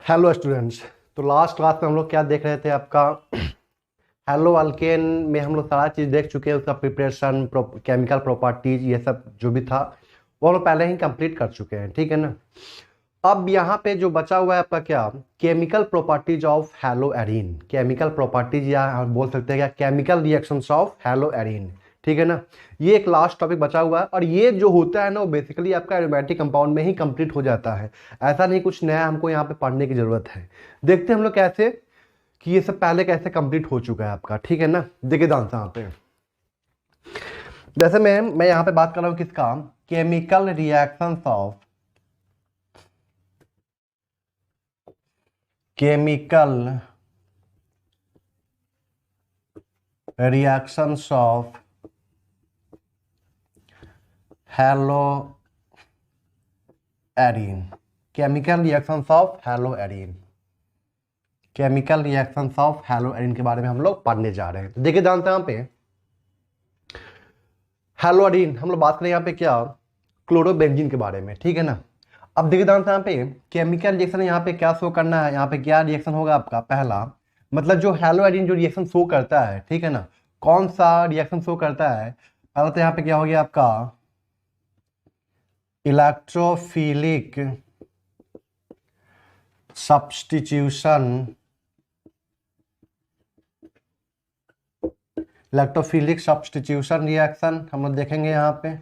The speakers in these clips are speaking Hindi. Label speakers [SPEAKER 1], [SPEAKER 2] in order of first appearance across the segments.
[SPEAKER 1] Hello students. तो लास्ट क्लास में हम लोग क्या देख रहे थे आपका हेलो अल्केन में हम लोग सारा चीज़ देख चुके हैं, उसका प्रिपरेशन केमिकल प्रॉपर्टीज ये सब जो भी था वो हम लोग पहले ही कंप्लीट कर चुके हैं, ठीक है ना। अब यहाँ पे जो बचा हुआ है आपका क्या chemical properties of hello arene, chemical properties या हम बोल सकते हैं क्या chemical reactions of hello arene, ठीक है ना। ये एक लास्ट टॉपिक बचा हुआ है और ये जो होता है ना वो बेसिकली आपका एरोमेटिक कंपाउंड में ही कंप्लीट हो जाता है। ऐसा नहीं कुछ नया हमको यहाँ पे पढ़ने की जरूरत है। देखते हैं हम लोग कैसे कि ये सब पहले कैसे कंप्लीट हो चुका है आपका, ठीक है ना। देखिए डांस यहाँ पे जैसे मैं यहाँ पे बात कर रहा हूँ किसका, chemical reactions of chemical reactions of hello arene, chemical reactions of hello arene, chemical reactions of hello arene के बारे में हम लोग पढ़ने जा रहे हैं। तो देखिए जानते हैं यहाँ पे हेलो एरीन हम लोग बात करें यहाँ पे क्या क्लोरोबेंजीन के बारे में, ठीक है ना। अब देखिए जानते हैं यहाँ पे केमिकल रिएक्शन यहाँ पे क्या शो करना है, यहाँ पे क्या रिएक्शन होगा आपका पहला, मतलब जो हेलो एरीन जो रिएक्शन शो करता है, ठीक है ना, कौन सा रिएक्शन शो करता है। पहला तो यहाँ पे क्या हो गया आपका electrophilic substitution, electrophilic substitution reaction हम लोग देखेंगे यहाँ पे,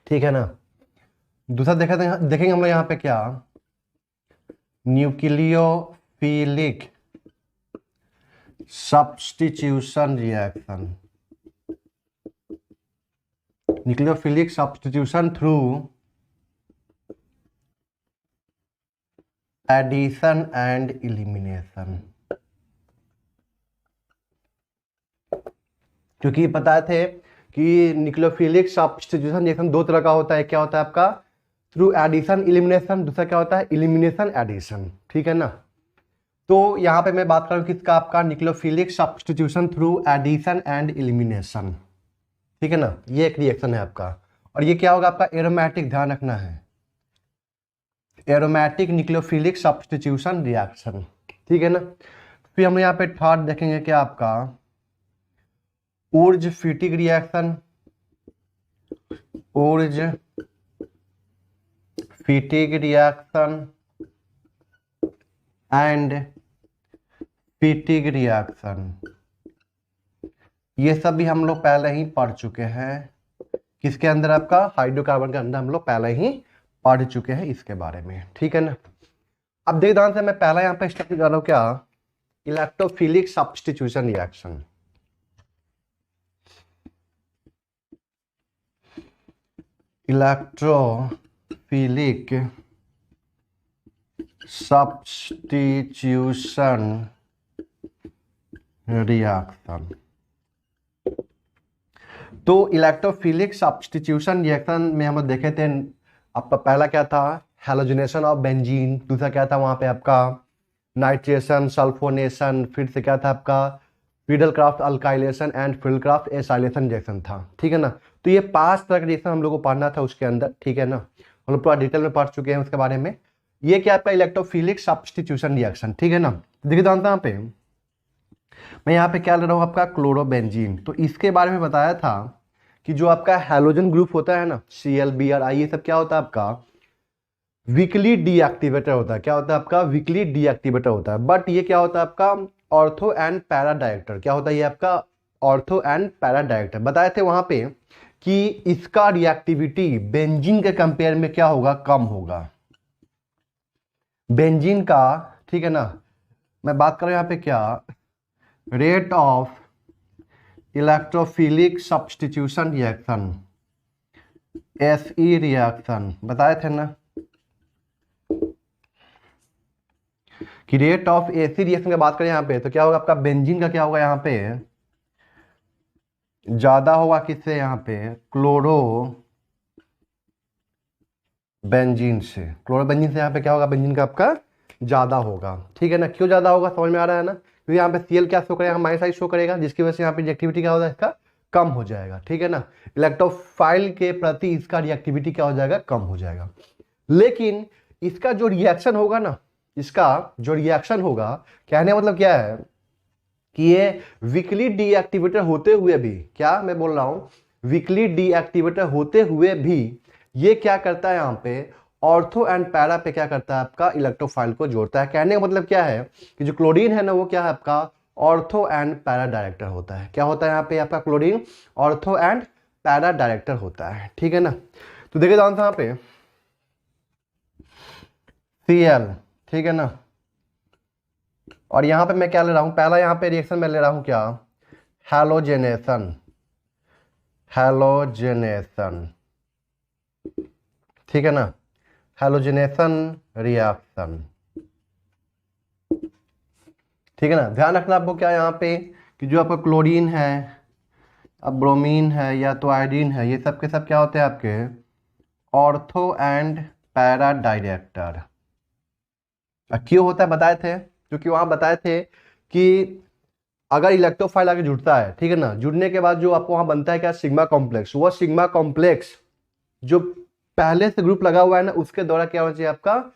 [SPEAKER 1] ठीक है ना। दूसरा देखेंगे हम लोग यहाँ पे क्या nucleophilic substitution reaction, nucleophilic substitution through addition and elimination. क्योंकि बताए थे कि न्यूक्लियोफिलिक सब्स्टिट्यूशन रिएक्शन दो तरह का होता है, क्या होता है आपका थ्रू एडिशन इलिमिनेशन, दूसरा क्या होता है इलिमिनेशन एडिशन, ठीक है ना। तो यहाँ पे मैं बात कर रहा हूँ किसका आपका nucleophilic substitution through addition and elimination, ठीक है ना। ये एक रिएक्शन है आपका और ये क्या होगा आपका एरोमेटिक, ध्यान रखना है एरोमेटिक न्यूक्लियोफिलिक सब्स्टिट्यूशन रिएक्शन, ठीक है ना। फिर हम यहाँ पे थर्ड देखेंगे क्या आपका Wurtz Fittig reaction, Wurtz Fittig reaction and Fittig reaction, ये सब भी हम लोग पहले ही पढ़ चुके हैं। किसके अंदर आपका हाइड्रोकार्बन के अंदर हम लोग पहले ही पढ़ चुके हैं इसके बारे में, ठीक है ना। अब देख ध्यान से मैं पहला यहाँ पे स्टेप कर रहा हूँ क्या electrophilic substitution reaction, electrophilic substitution reaction. तो इलेक्ट्रोफिलिक सब्स्टिट्यूशन रिएक्शन में हम देखे थे आपका पहला क्या था हैलोजिनेशन ऑफ बेंजीन, दूसरा क्या था वहां पे आपका नाइट्रेशन सल्फोनेशन, फिर से क्या था आपका फिडलक्राफ्ट अल्काइलेशन एंड फिडलक्राफ्ट एसाइलेशन रिएक्शन था, ठीक है ना। तो ये 5 तरह का रिएक्शन हम लोग को पढ़ना था उसके अंदर, ठीक है ना। हम लोग पूरा डिटेल में पढ़ चुके हैं उसके बारे में। ये क्या आपका इलेक्ट्रोफिलिक सब्स्टिट्यूशन रिएक्शन, ठीक है ना। देखिए जानता यहाँ पे मैं यहाँ पे क्या ले रहा हूँ आपका क्लोरोबेंजीन, तो इसके बारे में बताया था कि जो आपका हैलोजन ग्रुप होता है ना Cl Br ये सब क्या होता है आपका वीकली डीएक्टिवेटर होता है, क्या होता है आपका वीकली डीएक्टिवेटर होता है। बट ये क्या होता है आपका ऑर्थो एंड पैरा डायरेक्टर, क्या होता है ये आपका ऑर्थो एंड पैरा डायरेक्टर। बताए थे वहां पे कि इसका रिएक्टिविटी बेंजीन के कंपेयर में क्या होगा कम होगा बेंजीन का, ठीक है ना। मैं बात कर रहा हूं यहाँ पे क्या rate of electrophilic substitution reaction SE reaction, बताए थे ना कि रेट ऑफ AC रिएक्शन की बात करें यहाँ पे तो क्या होगा आपका बेंजीन का क्या होगा यहाँ पे ज्यादा होगा किससे यहाँ पे क्लोरो बेंजीन से, क्लोरो बेंजीन से यहाँ पे क्या होगा बेंजीन का आपका ज्यादा होगा, ठीक है ना। क्यों ज्यादा होगा समझ में आ रहा है ना, क्योंकि यहाँ पे Cl क्या शो करेगा माइनस आई शो करेगा जिसकी वजह से यहाँ पे रिएक्टिविटी क्या होगा इसका कम हो जाएगा, ठीक है ना। इलेक्ट्रोफाइल के प्रति इसका रिएक्टिविटी क्या हो जाएगा कम हो जाएगा। लेकिन इसका जो रिएक्शन होगा ना, इसका जो रिएक्शन होगा, कहने का मतलब क्या है कि ये वीकली डीएक्टिवेटर होते हुए भी, क्या मैं बोल रहा हूं, वीकली डीएक्टिवेटर होते हुए भी ये क्या करता है यहां पे, ऑर्थो एंड पैरा पे क्या करता है, आपका इलेक्ट्रोफाइल को जोड़ता है। कहने का मतलब क्या है कि जो क्लोरीन है ना, वो क्या है आपका ऑर्थो एंड पैरा डायरेक्टर होता है। क्या होता है यहाँ पे आपका chlorine ortho and para director होता है, ठीक है ना। तो देखिए आंसर यहाँ पे Cl, ठीक है ना। और यहां पे मैं क्या ले रहा हूं, पहला यहां पे रिएक्शन मैं ले रहा हूं क्या, हैलोजेनेशन, हैलोजेनेशन, ठीक है ना, हैलोजेनेशन रिएक्शन, ठीक है ना। ध्यान रखना आपको क्या यहाँ पे कि जो आपका क्लोरीन है, अब ब्रोमीन है या तो आयोडीन है, ये सब के सब क्या होते हैं आपके ऑर्थो एंड पैरा डायरेक्टर। क्यों होता है बताए थे, क्योंकि वहां बताए थे कि अगर इलेक्ट्रोफाइल आगे जुड़ता है, ठीक है ना, जुड़ने के बाद जो आपको वहां बनता है क्या, सिग्मा कॉम्प्लेक्स, वो सिग्मा कॉम्प्लेक्स जो पहले से ग्रुप लगा हुआ है ना, उसके द्वारा क्या होना चाहिए आपका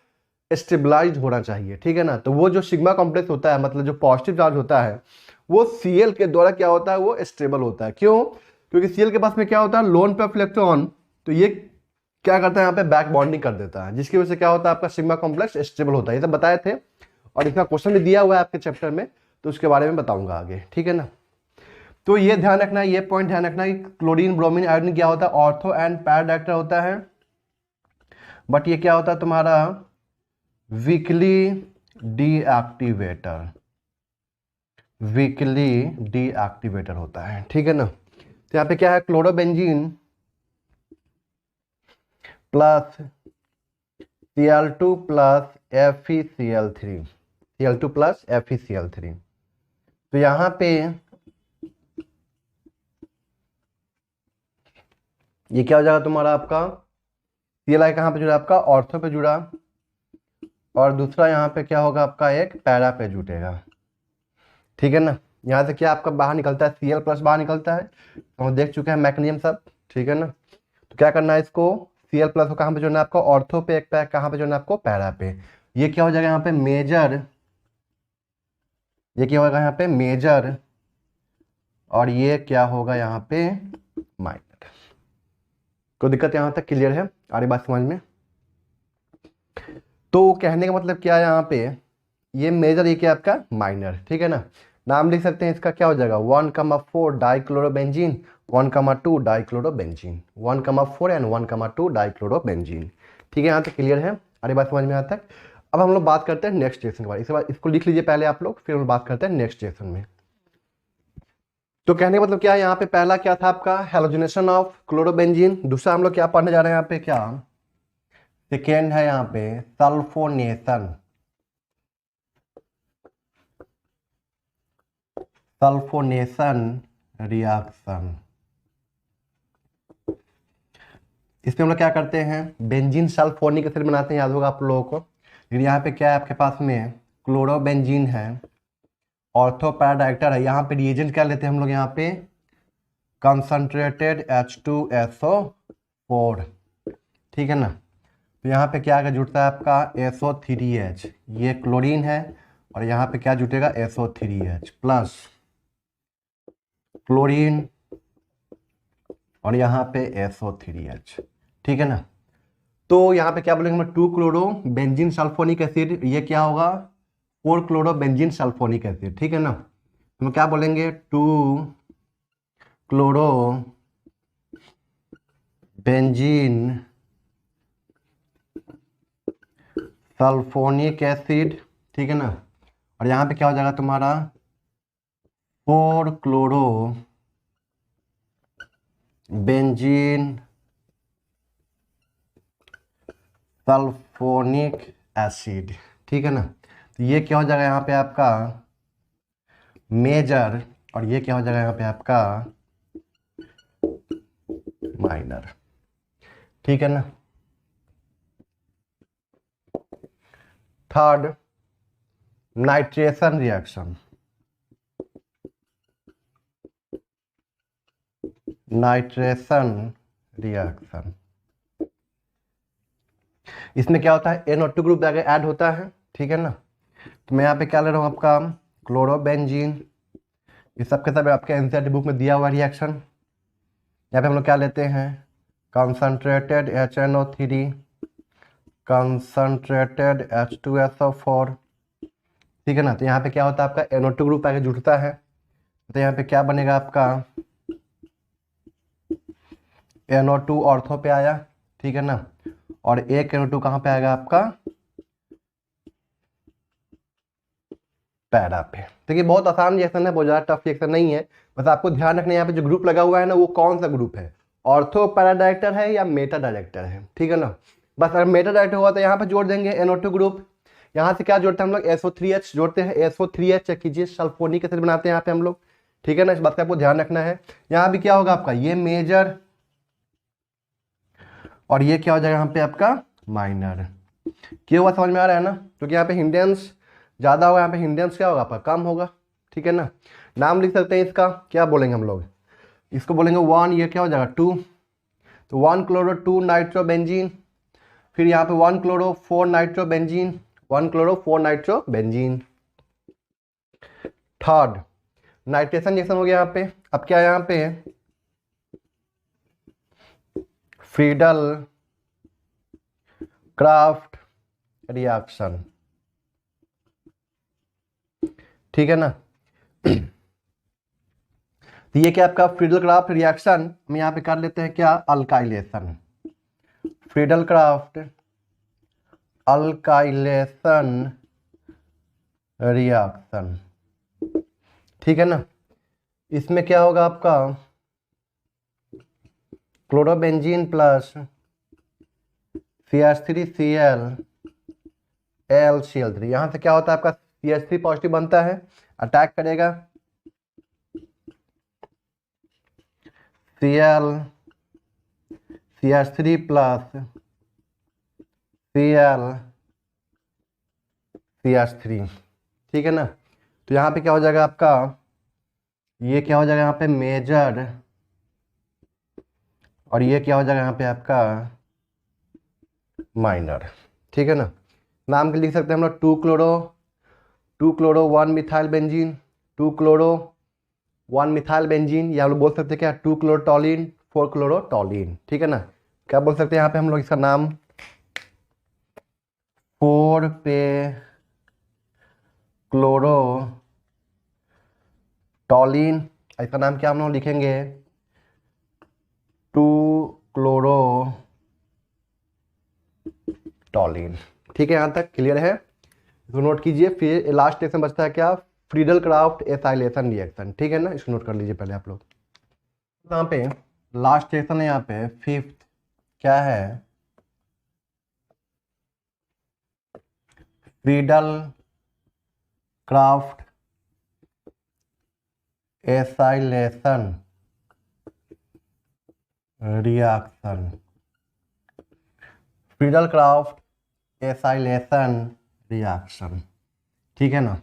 [SPEAKER 1] स्टेबलाइज होना चाहिए, ठीक है ना। तो वो जो सिग्मा कॉम्प्लेक्स होता है, मतलब जो पॉजिटिव चार्ज होता है, वो Cl के द्वारा क्या होता है, वो स्टेबल होता है। क्यों, क्योंकि Cl के पास में क्या होता है, लोन पे इलेक्ट्रॉन, तो ये क्या करता है यहाँ पे बैक बॉन्डिंग कर देता है, जिसकी वजह से क्या होता है आपका सिग्मा कॉम्प्लेक्स स्टेबल होता है। ये सब बताए थे और इसका क्वेश्चन भी दिया हुआ है आपके चैप्टर में, तो उसके बारे में बताऊंगा आगे, ठीक है ना। तो ये ध्यान रखना, ये पॉइंट ध्यान रखना कि क्लोरीन ब्रोमीन आयोडीन क्या होता है, ऑर्थो एंड पैरा डायरेक्टर होता है, बट ये क्या होता है तुम्हारा वीकली डीएक्टिवेटर, वीकली डीएक्टिवेटर होता है, ठीक है ना। तो यहाँ पे क्या है, chlorobenzene plus Cl2 plus FeCl3, Cl2 plus FeCl3। तो यहाँ पे ये क्या हो जाएगा तुम्हारा आपका Cl कहाँ पे जुड़ा, आपका ऑर्थो पे जुड़ा, और दूसरा यहाँ पे क्या होगा आपका एक पैरा पे जुटेगा, ठीक है ना। यहाँ से क्या आपका बाहर निकलता है, Cl प्लस बाहर निकलता है, हम देख चुके हैं मैकेनिज्म सब, ठीक है ना। तो क्या करना है, इसको Cl प्लस को कहाँ पे जोड़ना है आपको ऑर्थो पे, एक पैर कहाँ पे जोड़ना है आपको पैरा पे। ये क्या हो जाएगा यहाँ पे मेजर, ये क्या होगा यहाँ पे मेजर, और ये क्या होगा यहाँ पे माइनर। कोई दिक्कत यहाँ तक क्लियर है, आगे बात समझ में। तो कहने का मतलब क्या है यहाँ पे, ये मेजर, ये क्या आपका माइनर, ठीक है ना। नाम लिख सकते हैं इसका, क्या हो जाएगा 1,4 डाइक्लोरोबेंजीन, 1,2 डाइक्लोरोबेंजीन, 1,4 एंड 1,2 डाइक्लोरोबेंजीन, ठीक है। यहाँ तक क्लियर है, अरे बात समझ में यहाँ तक। अब हम लोग बात करते हैं नेक्स्ट रिएक्शन के बारे में, इसके बाद इसको लिख लीजिए पहले आप लोग, फिर हम बात करते हैं नेक्स्ट रिएक्शन में। तो कहने का मतलब क्या है, यहाँ पे पहला क्या था आपका हैलोजिनेशन ऑफ क्लोरोबेंजीन, दूसरा हम लोग क्या पढ़ने जा रहे हैं यहाँ पे, क्या सेकेंड है यहाँ पे सल्फोनेशन, सल्फोनेशन रिएक्शन। इसमें हम लोग क्या करते हैं, बेंजीन सल्फोनिक एसिड बनाते हैं, याद होगा आप लोगों को। लेकिन यहाँ पे क्या है आपके पास में क्लोरोबेंजीन है, ऑर्थो पैरा डायरेक्टर है। यहाँ पे रिएजेंट क्या लेते हैं हम लोग, यहाँ पे कंसंट्रेटेड H2SO4, ठीक है ना। तो यहाँ पे क्या जुटता है आपका SO3H, ये क्लोरीन है, और यहाँ पे क्या जुटेगा SO3H प्लस क्लोरीन, और यहाँ पे SO3H, ठीक है ना। तो यहाँ पे क्या बोलेंगे हम, 2 क्लोरो बेंजीन सल्फोनिक एसिड, ये क्या होगा 4 क्लोरो बेंजीन सल्फोनिक एसिड, ठीक है ना। हम क्या बोलेंगे 2 क्लोरो बेंजीन सल्फोनिक एसिड, ठीक है ना। और यहाँ पे क्या हो जाएगा तुम्हारा 4 क्लोरो बेंजीन सल्फोनिक एसिड, ठीक है ना। तो ये क्या हो जाएगा यहाँ पे आपका मेजर, और ये क्या हो जाएगा यहाँ पे आपका माइनर, ठीक है ना। Third nitration reaction, nitration reaction. इसमें क्या होता है, NO2 ग्रुप आगे ऐड होता है, ठीक है ना। तो मैं यहाँ पे क्या ले रहा हूँ आपका क्लोरोबेंजीन, ये सब के सब आपके एनसीईआरटी बुक में दिया हुआ रिएक्शन। यहाँ पे हम लोग क्या लेते हैं, कंसंट्रेटेड HNO3 कंसंट्रेटेड H2SO4, ठीक है ना। तो यहाँ पे क्या होता है आपका NO2 ग्रुप आगे जुड़ता है, तो यहाँ पे क्या बनेगा आपका NO2 ऑर्थो पे आया, ठीक है ना, और एक NO2 कहाँ पे आएगा आपका पैरा पे। देखिए बहुत आसान रिएक्शन है, बहुत ज़्यादा टफ रिएक्शन नहीं है, बस आपको ध्यान रखना है यहाँ पे जो ग्रुप लगा हुआ है ना वो कौन सा ग्रुप है, ऑर्थो पैरा डायरेक्टर है या मेटा डायरेक्टर है, ठीक है ना। बस अगर मेटा डायरेक्टर हुआ तो यहाँ पे जोड़ देंगे NO2 ग्रुप, यहाँ से क्या जोड़ते हैं हम लोग SO3H जोड़ते हैं, SO3H चेक कीजिए, सल्फोनिक एसिड बनाते हैं यहाँ पे हम लोग, ठीक है ना। इस बात का आपको ध्यान रखना है। यहाँ भी क्या होगा आपका ये मेजर और ये क्या हो जाएगा यहाँ पे आपका माइनर। क्यों हुआ समझ में आ रहा है ना, क्योंकि यहाँ पे हिंडेंस ज़्यादा होगा, यहाँ पे हिंडेंस क्या होगा आपका कम होगा, ठीक है ना। नाम लिख सकते हैं इसका, क्या बोलेंगे हम लोग, इसको बोलेंगे 1, ये क्या हो जाएगा 2, तो 1 क्लोरो 2 नाइट्रोबेंजीन, फिर यहाँ पे 1 chloro 4 nitrobenzene, 1 chloro 4 nitrobenzene. Third nitration reaction हो गया यहाँ पे। अब क्या यहाँ पे फ्रीडल क्राफ्ट रिएक्शन, ठीक है ना। तो ये क्या आपका फ्रीडल क्राफ्ट रिएक्शन, हम यहाँ पे कर लेते हैं क्या alkylation, Friedel craft alkylation reaction, ठीक है ना। इसमें क्या होगा आपका क्लोरोबेंजीन प्लस CH3Cl AlCl3, यहाँ से क्या होता है आपका CH3 पॉजिटिव बनता है, अटैक करेगा Cl CH3 plus Cl CH3, ठीक है ना। तो यहाँ पे क्या हो जाएगा आपका, ये क्या हो जाएगा यहाँ पे मेजर, और ये क्या हो जाएगा यहाँ पे आपका माइनर, ठीक है ना। नाम के लिख सकते हैं हम लोग 2 chloro 1 methyl benzene, 2 chloro 1 methyl benzene, या हम लोग बोल सकते हैं क्या 2 क्लोरोटोलिन 4 क्लोरोटोलिन, ठीक है ना। क्या बोल सकते हैं यहाँ पे हम लोग इसका नाम 4 पे क्लोरोटोलिन, इसका नाम क्या हम लोग लिखेंगे 2 क्लोरोटोलिन, ठीक है। यहाँ तक क्लियर है, इसको नोट कीजिए। फिर लास्ट रिएक्शन बचता है क्या फ्रीडल क्राफ्ट एसाइलेशन रिएक्शन, ठीक है ना, इसको नोट कर लीजिए पहले आप लोग। यहाँ पे लास्ट रिएक्शन है, यहाँ पे फिफ्थ क्या है Friedel Crafts acylation reaction, Friedel Crafts acylation reaction, ठीक है ना।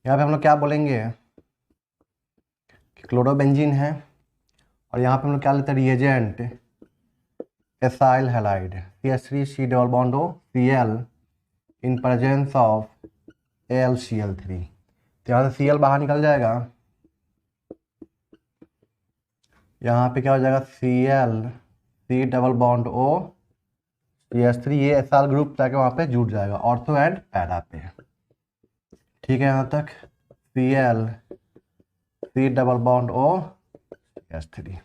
[SPEAKER 1] यहाँ पे हम लोग क्या बोलेंगे कि क्लोरोबेंजीन है, और यहाँ पे हम लोग क्या लेते हैं reagent acyl halide CH3C double bond O Cl in presence of AlCl3, तो यहाँ से Cl बाहर निकल जाएगा, यहाँ पे क्या हो जाएगा C double bond O CH3, ये एसाइल ग्रुप जाके वहाँ पे जुड़ जाएगा ऑर्थो एंड पैरा पे, ठीक है। यहाँ तक C double bond O CH3,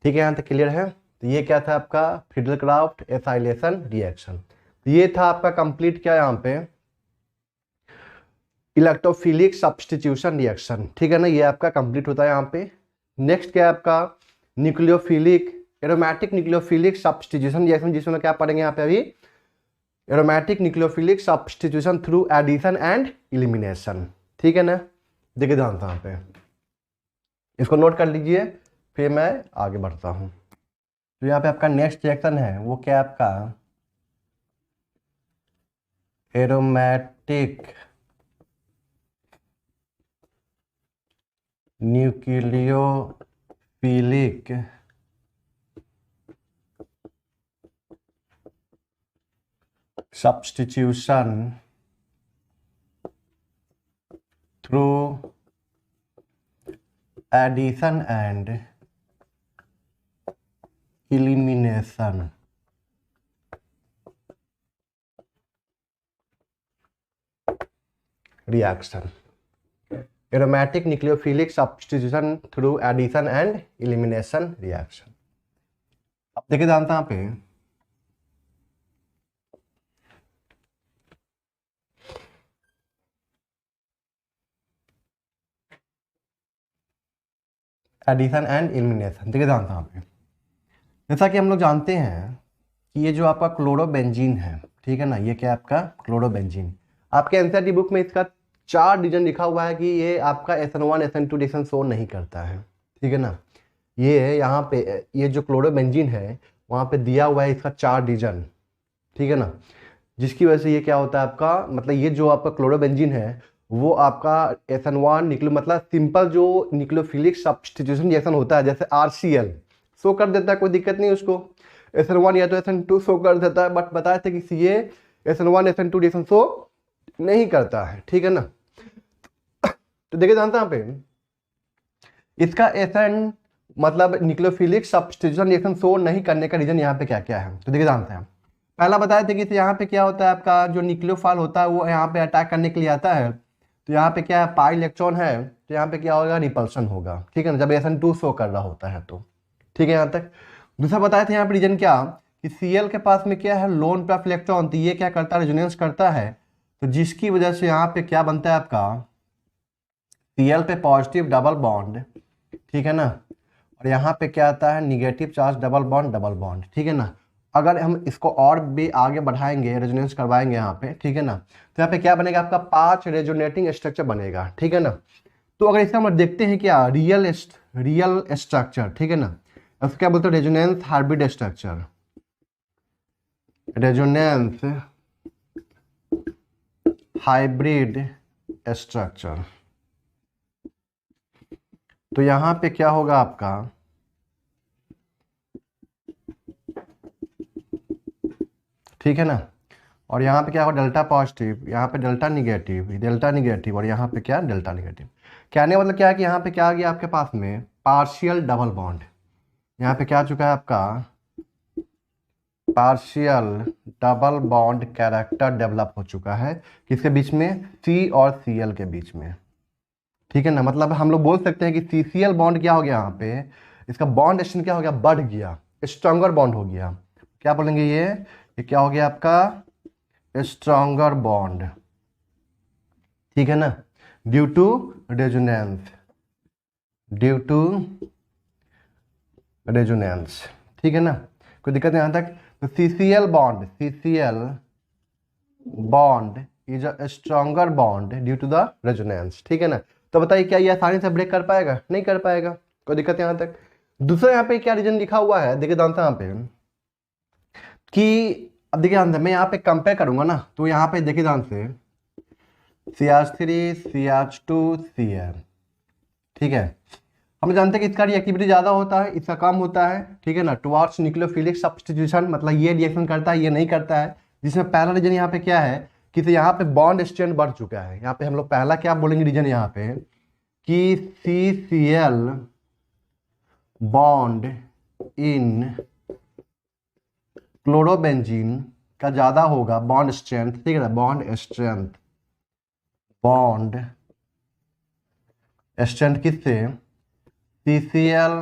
[SPEAKER 1] ठीक है, यहाँ तक क्लियर है। तो ये क्या था आपका फ्रीडल क्राफ्ट एसाइलेशन रिएक्शन, तो ये था आपका कंप्लीट क्या यहाँ पे इलेक्ट्रोफिलिक सब्स्टिट्यूशन रिएक्शन, ठीक है ना, ये आपका कंप्लीट होता है यहाँ पे। नेक्स्ट क्या है आपका nucleophilic aromatic nucleophilic substitution reaction, जिसमें क्या पढ़ेंगे यहाँ पे अभी aromatic nucleophilic substitution through addition and elimination, ठीक है ना। देखिए ध्यान से यहाँ पे इसको नोट कर लीजिए, फिर मैं आगे बढ़ता हूँ। तो यहाँ पे आपका नेक्स्ट रिएक्शन है वो क्या है आपका aromatic nucleophilic substitution through addition and elimination reaction. Aromatic nucleophilic substitution through addition and elimination reaction. अब देखिए जानते हैं यहाँ पे एडिशन एंड एलिमिनेशन। देखिए जानते हैं यहाँ पे, जैसा कि हम लोग जानते हैं कि ये जो आपका क्लोरोबेंजीन है, ठीक है ना, ये क्या है आपका क्लोरोबेंजीन। आपके एनसीईआरटी बुक में इसका 4 डिवीजन लिखा हुआ है कि ये आपका SN1 SN2 रिएक्शन शो नहीं करता है, ठीक है ना। ये यहाँ पे ये जो क्लोरोबेंजीन है वहाँ पे दिया हुआ है इसका 4 डिवीजन, ठीक है ना, जिसकी वजह से ये क्या होता है आपका, मतलब ये जो आपका क्लोरोबेंजीन है वो आपका SN1 निक्लो मतलब सिंपल जो न्यूक्लियोफिलिक सब्स्टिट्यूशन रिएक्शन होता है, जैसे RCl शो कर देता है, कोई दिक्कत नहीं उसको। SN1 या तो SN2 शो कर देता है, बट बताया था कि ये SN1 SN2 रिएक्शन शो नहीं करता है, ठीक है ना। तो देखिए जानते हैं यहाँ पे इसका SN मतलब न्यूक्लियोफिलिक सब्स्टिट्यूशन रिएक्शन शो नहीं करने का रीजन यहाँ पे क्या क्या है। तो देखिए जानते हैं, पहला बताया था कि यहाँ पे क्या होता है आपका जो न्यूक्लियोफाइल होता है वो यहाँ पे अटैक करने के लिए आता है, तो यहाँ पे क्या है पाई इलेक्ट्रॉन है, तो यहाँ पे क्या होगा रिपल्सन होगा, ठीक है ना, जब SN2 शो कर रहा होता है तो, ठीक है यहाँ तक। दूसरा बताया था यहाँ पे रीजन क्या कि Cl के पास में क्या है लोन पे इलेक्ट्रॉन, तो ये क्या करता है रेजोनेंस करता है, तो जिसकी वजह से यहाँ पे क्या बनता है आपका Cl पे पॉजिटिव डबल बॉन्ड, ठीक है ना, और यहाँ पे क्या आता है निगेटिव चार्ज डबल बॉन्ड, ठीक है ना। अगर हम इसको और भी आगे बढ़ाएंगे रेजोनेंस करवाएंगे यहाँ पे, ठीक है ना, तो यहाँ पे क्या बनेगा आपका 5 रेजोनेटिंग स्ट्रक्चर बनेगा, ठीक है ना। तो अगर इसका हम देखते हैं क्या रियल स्ट्रक्चर, ठीक है ना, उसको क्या बोलते हैं resonance hybrid structure, resonance hybrid structure. तो यहाँ पे क्या होगा आपका ठीक है ना, और यहाँ पे क्या होगा डेल्टा पॉजिटिव, यहाँ पे डेल्टा निगेटिव और यहाँ पे क्या डेल्टा निगेटिव। कहने मतलब क्या है कि यहाँ पे क्या आ गया आपके पास में पार्शियल डबल बॉन्ड, यहाँ पे क्या आ चुका है आपका partial double bond character develop हो चुका है, किसके बीच में C और Cl के बीच में, ठीक है ना। मतलब हम लोग बोल सकते हैं कि CCl बॉन्ड क्या हो गया यहाँ पे इसका बॉन्ड स्ट्रेंथ क्या हो गया बढ़ गया, स्ट्रॉन्गर बॉन्ड हो गया। क्या बोलेंगे ये क्या हो गया आपका स्ट्रॉन्गर बॉन्ड, ठीक है ना, ड्यू टू रेजोनेंस, ठीक है ना, कोई दिक्कत नहीं यहाँ तक। तो CCl bond is a stronger bond due to the resonance, ठीक है ना। तो बताइए क्या ये आसानी से ब्रेक कर पाएगा, नहीं कर पाएगा, कोई दिक्कत यहाँ तक। दूसरा यहाँ पे क्या रीजन लिखा हुआ है देखिए जानते हैं यहाँ पे कि अब देखिए मैं यहाँ पे कंपेयर करूंगा ना, तो यहाँ पे देखिए ध्यान से CH3 CH2 Cl, ठीक है। हम जानते हैं कि इसका रिएक्टिविटी ज़्यादा होता है, इसका कम होता है, ठीक है ना, टुवार्ड्स न्यूक्लियोफिलिक सब्स्टिट्यूशन, मतलब ये रिएक्शन करता है ये नहीं करता है। जिसमें पहला रीजन यहाँ पे क्या है कि तो यहाँ पे बॉन्ड स्ट्रेंथ बढ़ चुका है। यहाँ पे हम लोग पहला क्या बोलेंगे रीजन यहाँ पे कि CCl बॉन्ड इन क्लोरोबेंजीन का ज़्यादा होगा बॉन्ड स्ट्रेंथ, ठीक है ना, बॉन्ड स्ट्रेंथ किससे CCl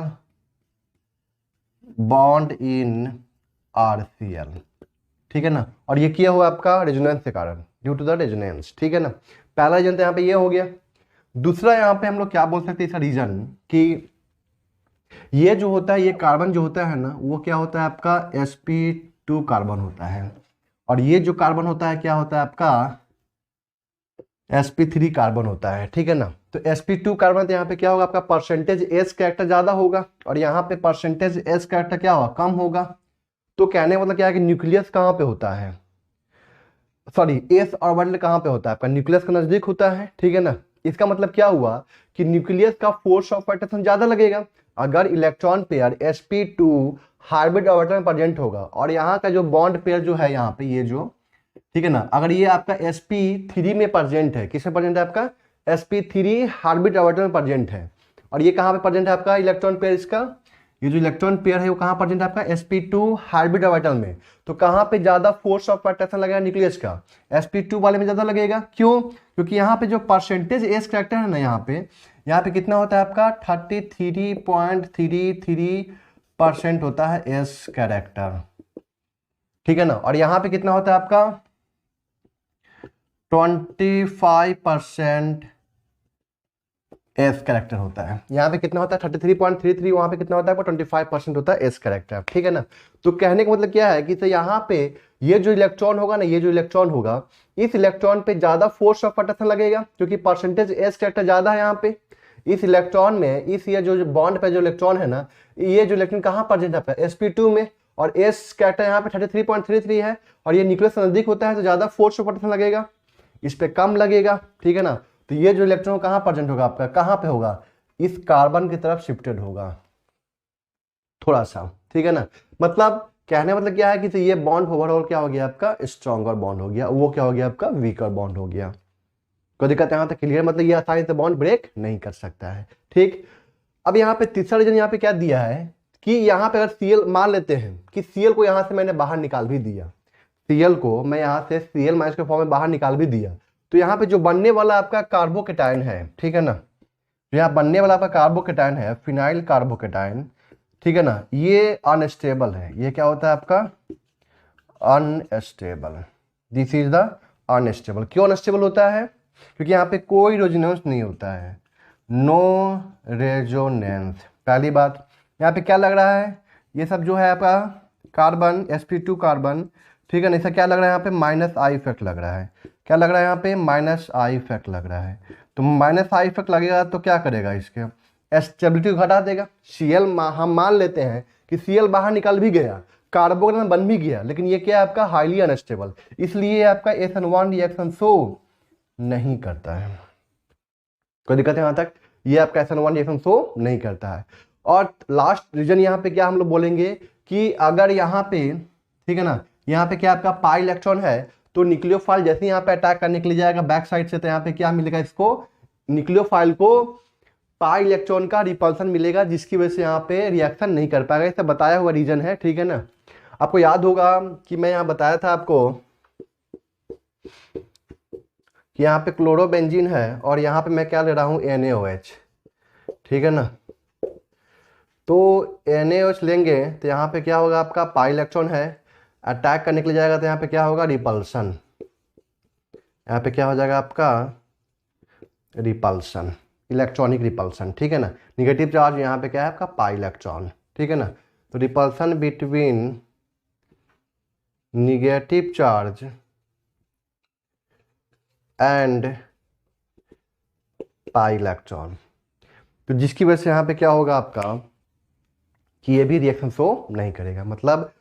[SPEAKER 1] बॉन्ड इन RCl, ठीक है ना, और ये किया हुआ आपका रेजोनेंस के कारण ड्यू टू द रेजोनेंस, ठीक है ना। पहला रीजन तो यहाँ पे ये हो गया। दूसरा यहाँ पे हम लोग क्या बोल सकते हैं इसका रीजन कि ये जो होता है ये कार्बन जो होता है ना वो क्या होता है आपका sp2 कार्बन होता है, और ये जो कार्बन होता है क्या होता है आपका sp3 कार्बन होता है, ठीक है ना। तो sp2 कार्बन तो यहाँ पे क्या होगा आपका परसेंटेज S कैरेक्टर ज्यादा होगा और यहाँ पे परसेंटेज S कैरेक्टर क्या होगा कम होगा। तो कहने मतलब क्या है कि न्यूक्लियस कहाँ पे होता है, सॉरी S ऑर्बिटल कहाँ पे होता है आपका न्यूक्लियस के नजदीक होता है, ठीक है ना। इसका मतलब क्या हुआ कि न्यूक्लियस का फोर्स ऑफ अट्रैक्शन ज्यादा लगेगा अगर electron pair sp2 hybrid orbital में प्रेजेंट होगा, और यहाँ का जो बॉन्ड पेयर जो है यहाँ पे ये जो ठीक है ना। अगर ये आपका sp3 में प्रेजेंट है, किसमें प्रेजेंट है आपका sp3 हार्बिट ऑर्बिटल में प्रेजेंट है, और ये कहाँ पे प्रेजेंट है आपका इलेक्ट्रॉन पेयर, इसका ये जो इलेक्ट्रॉन पेयर है वो कहाँ प्रेजेंट है आपका sp2 हार्बिट ऑर्बिटल में। तो कहाँ पे ज्यादा फोर्स ऑफ अट्रैक्शन लगेगा न्यूक्लियस का, sp2 वाले में ज्यादा लगेगा। क्यों? क्योंकि यहाँ पे जो परसेंटेज एस कैरेक्टर है ना, यहाँ पे कितना होता है आपका 33.33% होता है एस कैरेक्टर, ठीक है ना। और यहाँ पे कितना होता है आपका 25% एस कैरेक्टर होता है। यहाँ पे कितना होता है 33.33, वहां पे कितना होता है आपका 25% होता है एस कैरेक्टर, ठीक है ना। तो कहने का मतलब क्या है कि तो यहाँ पे ये जो इलेक्ट्रॉन होगा ना, ये जो इलेक्ट्रॉन होगा, इस इलेक्ट्रॉन पे ज्यादा फोर्स ऑफ अट्रैक्शन लगेगा क्योंकि परसेंटेज एस कैरेक्टर ज्यादा है यहाँ पे। इस इलेक्ट्रॉन में इस ये जो बॉन्ड पे जो इलेक्ट्रॉन है ना, ये जो इलेक्ट्रॉन कहाँ प्रेजेंट है आपका sp2 में, और एस कैरेक्टर यहाँ पे 33.33 है, और ये न्यूक्लियस से नजदीक होता है तो ज्यादा फोर्स ऑफ अट्रैक्शन लगेगा, इस पे कम लगेगा, ठीक है ना। तो ये जो इलेक्ट्रॉन कहाँ प्रेजेंट होगा आपका, कहाँ पे होगा, इस कार्बन की तरफ शिफ्टेड होगा थोड़ा सा, ठीक है ना। मतलब कहने मतलब क्या है कि तो ये बॉन्ड ओवरऑल क्या हो गया आपका स्ट्रॉन्गर बॉन्ड हो गया, वो क्या हो गया आपका वीकर बॉन्ड हो गया। कोई दिक्कत यहाँ तक क्लियर, मतलब ये आसानी से बॉन्ड ब्रेक नहीं कर सकता है, ठीक। अब यहाँ पे तीसरा रीजन यहाँ पे क्या दिया है कि यहाँ पे अगर सीएल मान लेते हैं कि सीएल को यहाँ से मैंने बाहर निकाल भी दिया, सीएल को मैं यहाँ से सीएल माइनस के फॉर्म में बाहर निकाल भी दिया, तो यहाँ पे जो बनने वाला आपका कार्बोकेटायन है, ठीक है ना, जो यहाँ बनने वाला आपका कार्बोकेटायन है फिनाइल कार्बोकेटायन, ठीक है ना, ये अनस्टेबल है। ये क्या होता है आपका unstable, this is the unstable. क्यों अनस्टेबल होता है? क्योंकि यहाँ पे कोई रेजोनेंस नहीं होता है, नो रेजोनेंस। पहली बात यहाँ पे क्या लग रहा है, ये सब जो है आपका कार्बन sp2 कार्बन, ठीक है ना, इसका क्या लग रहा है यहाँ पे माइनस आई इफेक्ट लग रहा है। क्या लग रहा है यहाँ पे माइनस आई इफेक्ट लग रहा है। तो माइनस आई इफेक्ट लगेगा तो क्या करेगा, इसके स्टेबिलिटी को घटा देगा। सीएल हम मान लेते हैं कि सीएल बाहर निकल भी गया, कार्बोकेटायन बन भी गया, लेकिन ये क्या है आपका हाईली अनस्टेबल, इसलिए आपका SN1 रिएक्शन शो नहीं करता है। कोई दिक्कत है यहाँ तक? ये आपका SN1 रिएक्शन शो नहीं करता है। और लास्ट रीजन यहाँ पे क्या हम लोग बोलेंगे कि अगर यहाँ पे, ठीक है ना, यहाँ पे क्या आपका पाई इलेक्ट्रॉन है, तो न्यूक्लियोफाइल जैसे यहाँ पे अटैक करने के लिए जाएगा बैक साइड से, तो यहाँ पे क्या मिलेगा इसको, न्यूक्लियोफाइल को पाई इलेक्ट्रॉन का रिपल्सन मिलेगा, जिसकी वजह से यहाँ पे रिएक्शन नहीं कर पाएगा। इसे बताया हुआ रीजन है, ठीक है ना। आपको याद होगा कि मैं यहाँ बताया था आपको कि यहाँ पे क्लोरोबेंजीन है और यहाँ पे मैं क्या ले रहा हूँ NaOH, ठीक है ना। तो NaOH लेंगे तो यहाँ पे क्या होगा आपका पाई इलेक्ट्रॉन है, अटैक करने के लिए जाएगा तो यहाँ पे क्या होगा रिपल्सन, यहाँ पे क्या हो जाएगा आपका रिपल्सन, इलेक्ट्रॉनिक रिपल्सन, ठीक है ना। निगेटिव चार्ज यहाँ पे क्या है आपका पाई इलेक्ट्रॉन, ठीक है ना। तो repulsion between negative charge and pi electron, तो जिसकी वजह से यहाँ पे क्या होगा आपका कि ये भी रिएक्शन शो नहीं करेगा। मतलब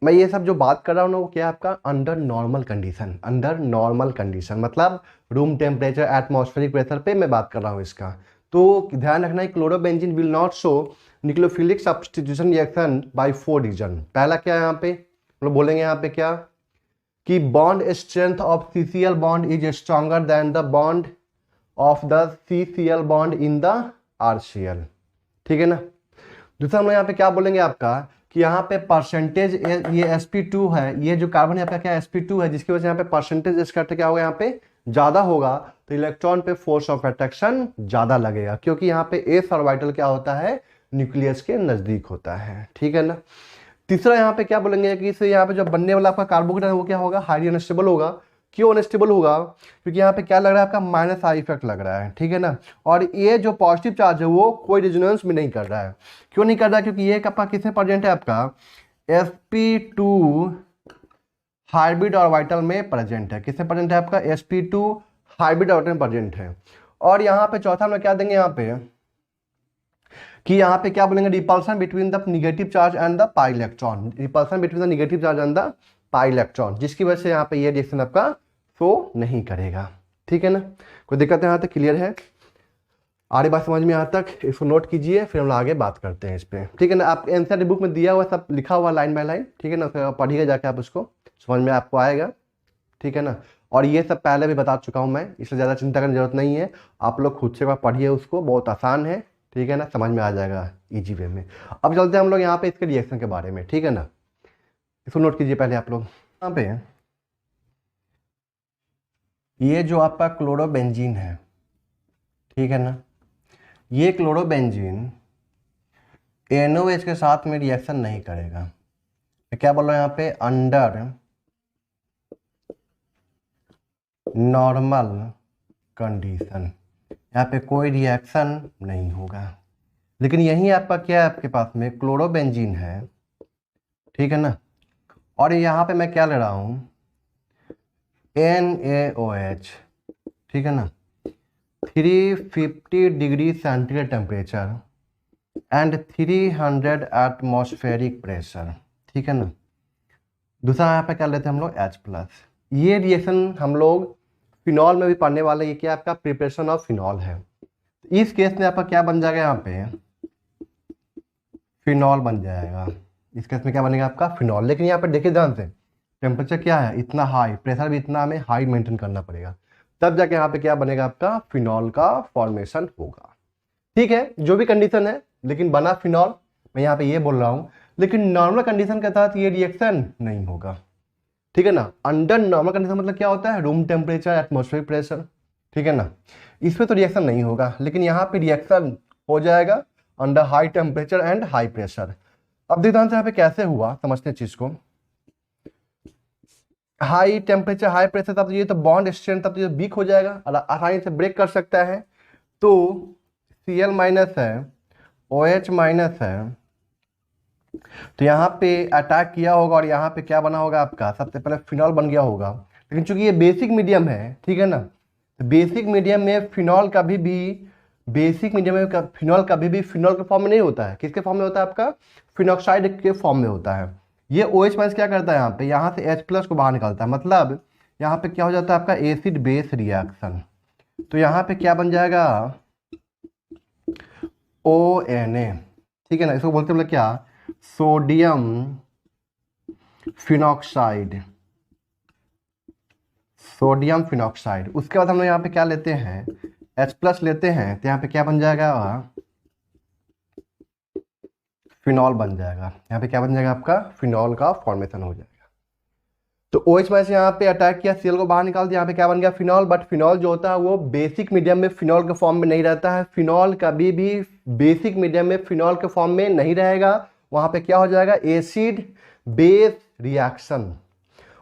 [SPEAKER 1] मैं ये सब जो बात कर रहा हूँ ना वो क्या आपका under normal condition, under normal condition मतलब रूम टेम्परेचर एटमॉस्फेरिक प्रेशर पे मैं बात कर रहा हूँ इसका। तो ध्यान रखना है chlorobenzene will not show nucleophilic substitution reaction by 4 reason. पहला क्या है यहाँ पे हम लोग बोलेंगे यहाँ पे क्या कि bond strength of CCl bond is stronger than the bond of the CCl bond in the RCl, ठीक है ना। दूसरा हम लोग यहाँ पे क्या बोलेंगे आपका कि यहाँ पे परसेंटेज ये sp2 है, ये जो कार्बन यहाँ पे क्या sp2 है, जिसकी वजह से यहाँ पे परसेंटेज इसका क्या होगा यहाँ पे ज्यादा होगा, तो इलेक्ट्रॉन पे फोर्स ऑफ अट्रैक्शन ज्यादा लगेगा, क्योंकि यहाँ पे एस ऑर्बिटल क्या होता है न्यूक्लियस के नजदीक होता है, ठीक है ना। तीसरा यहाँ पे क्या बोलेंगे कि इससे यहाँ पे जो बनने वाला आपका कार्बोकेटायन है वो क्या होगा हाईली अनस्टेबल होगा। क्यों अनस्टेबल होगा? क्योंकि यहाँ पे क्या लग रहा है आपका माइनस आई इफेक्ट लग रहा है, ठीक है ना। और ये जो पॉजिटिव चार्ज है वो कोई रेजोनेंस में नहीं कर रहा है। क्यों नहीं कर रहा है? क्योंकि ये आपका किसमें प्रेजेंट है आपका sp2 हाइब्रिड ऑर्बिटल में प्रेजेंट है। किसमें प्रेजेंट है आपका sp2 हाइब्रिड ऑर्बिटल में प्रेजेंट है। और यहाँ पे चौथा में क्या देंगे यहाँ पे कि यहाँ पे क्या बोलेंगे repulsion between the negative charge and the pi electron, repulsion between the negative charge and the pi electron, जिसकी वजह से यहाँ पे ये रिएक्शन आपका शो नहीं करेगा, ठीक है ना। कोई दिक्कत है यहाँ तक क्लियर है? आगे बात समझ में यहाँ तक इसको नोट कीजिए, फिर हम लोग आगे बात करते हैं इस पर, ठीक है ना। आप एनसीईआरटी बुक में दिया हुआ सब लिखा हुआ लाइन बाय लाइन, ठीक है ना, पढ़िएगा जाके आप उसको समझ में आपको आएगा, ठीक। ठीक है ना। और ये सब पहले भी बता चुका हूँ मैं, इसलिए ज़्यादा चिंता करने की जरूरत नहीं है। आप लोग खुद से एक बार पढ़िए उसको, बहुत आसान है, ठीक है ना, समझ में आ जाएगा इजी वे में। अब चलते हैं हम लोग यहाँ पे इसके रिएक्शन के बारे में, ठीक है ना। इसको नोट कीजिए पहले आप लोग। यहाँ पे ये जो आपका क्लोरोबेंजीन है, ठीक है ना, ये क्लोरोबेंजीन NOH के साथ में रिएक्शन नहीं करेगा। तो क्या बोल रहा है यहाँ पे, अंडर नॉर्मल कंडीशन यहाँ पे कोई रिएक्शन नहीं होगा। लेकिन यही आपका क्या है, आपके पास में क्लोरोबेंजीन है, ठीक है ना, और यहाँ पे मैं क्या ले रहा हूँ, NaOH, ठीक है ना, 350 degree centigrade temperature and 300 atmospheric pressure, ठीक है ना। दूसरा यहाँ पे क्या लेते हैं हम लोग, H+। ये रिएक्शन हम लोग फिनॉल में भी पढ़ने वाले, ये क्या आपका प्रिपरेशन ऑफ फिनॉल है। इस केस में आपका क्या बन जाएगा, यहाँ पे फिनॉल बन जाएगा। इस केस में क्या बनेगा आपका, फिनॉल। लेकिन यहाँ पे देखिए ध्यान से, टेम्परेचर क्या है, इतना हाई, प्रेशर भी इतना हमें हाई मेंटेन करना पड़ेगा, तब जाके यहाँ पे क्या बनेगा आपका, फिनॉल का फॉर्मेशन होगा। ठीक है, जो भी कंडीशन है, लेकिन बना फिनॉल, मैं यहाँ पे ये बोल रहा हूँ। लेकिन नॉर्मल कंडीशन के तहत ये रिएक्शन नहीं होगा, ठीक है ना। अंडर नॉर्मल कंडीशन मतलब क्या होता है, रूम टेम्परेचर, एटमॉस्फेरिक प्रेशर, ठीक है ना, इसमें तो रिएक्शन नहीं होगा। लेकिन यहाँ पे रिएक्शन हो जाएगा under high temperature and high pressure. अब देखते हैं यहाँ पे कैसे हुआ, समझते हैं चीज को। हाई टेम्परेचर हाई प्रेशर, तब ये तो बॉन्ड स्ट्रेंथ तब तो ये वीक हो जाएगा और आसानी से ब्रेक कर सकता है। तो Cl माइनस है, OH माइनस है, तो यहाँ पे अटैक किया होगा और यहाँ पे क्या बना होगा आपका, सबसे पहले फिनॉल बन गया होगा। लेकिन चूंकि ये बेसिक मीडियम है, ठीक है ना, तो बेसिक मीडियम में फिनॉल कभी भी, बेसिक मीडियम में फिनॉल कभी भी फिनॉल के फॉर्म में नहीं होता है। किसके फॉर्म में होता है आपका, फिनॉक्साइड के फॉर्म में होता है। ये OH माइनस क्या करता है, यहाँ से H+ को बाहर निकालता है, मतलब यहाँ पे क्या हो जाता है आपका एसिड बेस रिएक्शन। तो यहाँ पे क्या बन जाएगा, ONA, ठीक है ना, इसको बोलते हैं मतलब क्या, सोडियम फिनॉक्साइड, सोडियम फिनॉक्साइड। उसके बाद हम लोग यहाँ पे क्या लेते हैं, H+ लेते हैं, तो यहाँ पे क्या बन जाएगा, फिनॉल बन जाएगा। यहाँ पे क्या बन जाएगा आपका, फिनॉल का फॉर्मेशन हो जाएगा। तो OH माइनस यहाँ पे अटैक किया, Cl को बाहर निकाल दिया, यहाँ पे क्या बन गया, फिनॉल। बट फिनॉल जो होता है वो बेसिक मीडियम में फिनॉल के फॉर्म में नहीं रहता है। फिनॉल कभी भी बेसिक मीडियम में फिनॉल के फॉर्म में नहीं रहेगा, वहाँ पे क्या हो जाएगा, एसिड बेस रिएक्शन।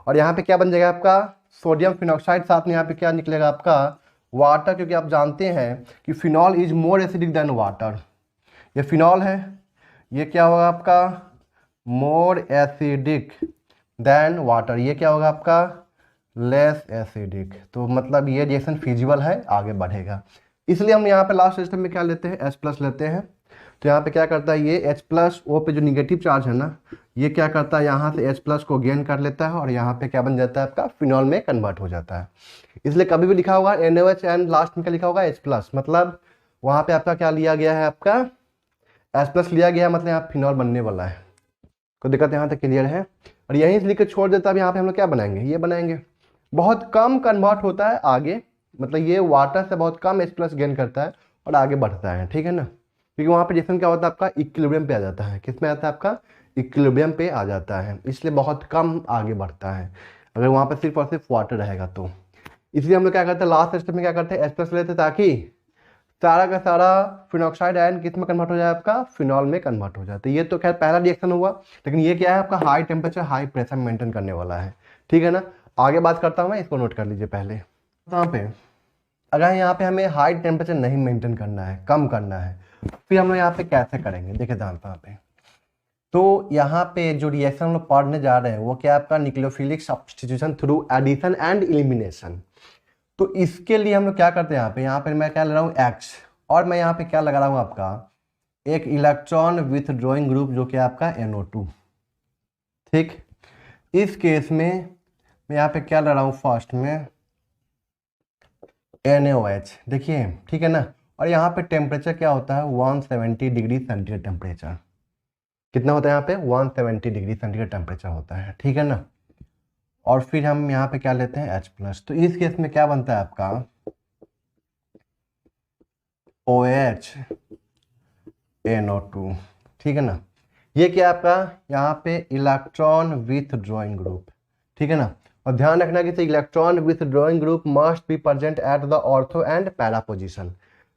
[SPEAKER 1] और यहाँ पे क्या बन जाएगा आपका, सोडियम फिनॉक्साइड, साथ में यहाँ पे क्या निकलेगा आपका, वाटर, क्योंकि आप जानते हैं कि phenol is more acidic then water. ये फिनॉल है, ये क्या होगा आपका, मोर एसिडिक देन वाटर, ये क्या होगा आपका, लेस एसिडिक। तो मतलब ये रिएक्शन फिजिबल है, आगे बढ़ेगा। इसलिए हम यहाँ पे लास्ट स्टेप में क्या लेते हैं, H+ लेते हैं। तो यहाँ पे क्या करता है, ये H+ O पे जो निगेटिव चार्ज है ना, ये क्या करता है, यहाँ से H+ को गेन कर लेता है और यहाँ पे क्या बन जाता है आपका, फिनॉल में कन्वर्ट हो जाता है। इसलिए कभी भी लिखा होगा NaOH एंड लास्ट में क्या लिखा होगा, H+, मतलब वहाँ पे आपका क्या लिया गया है, आपका H+ लिया गया है, मतलब यहाँ फिनॉल बनने वाला है। कोई दिक्कत यहाँ तक क्लियर है। और यहीं से लिख के छोड़ देता है, यहाँ पे हम लोग क्या बनाएंगे, ये बनाएंगे। बहुत कम कन्वर्ट होता है आगे, मतलब ये वाटर से बहुत कम H+ गेन करता है और आगे बढ़ता है, ठीक है ना, क्योंकि वहाँ पे रिएक्शन क्या होता है आपका, इक्विलिब्रियम पे आ जाता है। किस में आता है आपका, इक्विलिब्रियम पे आ जाता है, इसलिए बहुत कम आगे बढ़ता है अगर वहाँ पे सिर्फ और सिर्फ वाटर रहेगा तो। इसलिए हम लोग क्या करते हैं, लास्ट स्टेप में क्या करते हैं, H+ लेते हैं, ताकि सारा का सारा फिनॉक्साइड आयन किस में कन्वर्ट हो जाए आपका, फिनॉल में कन्वर्ट हो जाता है। ये तो खैर पहला रिएक्शन हुआ, लेकिन ये क्या है आपका, high temperature high pressure maintain करने वाला है, ठीक है ना। आगे बात करता हूँ मैं, इसको नोट कर लीजिए पहले। यहाँ पे अगर यहाँ पे हमें हाई टेम्परेचर नहीं मेंटेन करना है, कम करना है, फिर हम लोग यहाँ पे कैसे करेंगे, देखिए ध्यान यहाँ पे। तो यहाँ पे जो रिएक्शन हम लोग पढ़ने जा रहे हैं वो क्या आपका, nucleophilic substitution through addition and elimination. तो इसके लिए हम लोग क्या करते हैं, यहाँ पे मैं क्या ले रहा हूँ, X, और मैं यहाँ पे क्या लगा रहा हूँ आपका, एक इलेक्ट्रॉन विथ ड्रॉइंग ग्रुप जो कि आपका NO2, ठीक। इस केस में मैं यहाँ पे क्या ले रहा हूँ, फर्स्ट में NaOH, देखिए, ठीक है ना। और यहाँ पे टेम्परेचर क्या होता है, 170 डिग्री सेंटीग्रेड टेम्परेचर। कितना होता है यहाँ पे, 170 डिग्री सेंटीग्रेड टेम्परेचर होता है, ठीक है ना। और फिर हम यहाँ पे क्या लेते हैं H+। तो इस केस में क्या बनता है आपका OH NO2, ठीक है ना। ये क्या आपका यहाँ पे इलेक्ट्रॉन विथड्रॉइंग ग्रुप, ठीक है ना। और ध्यान रखना कि electron withdrawing group must be present at the ortho and para position.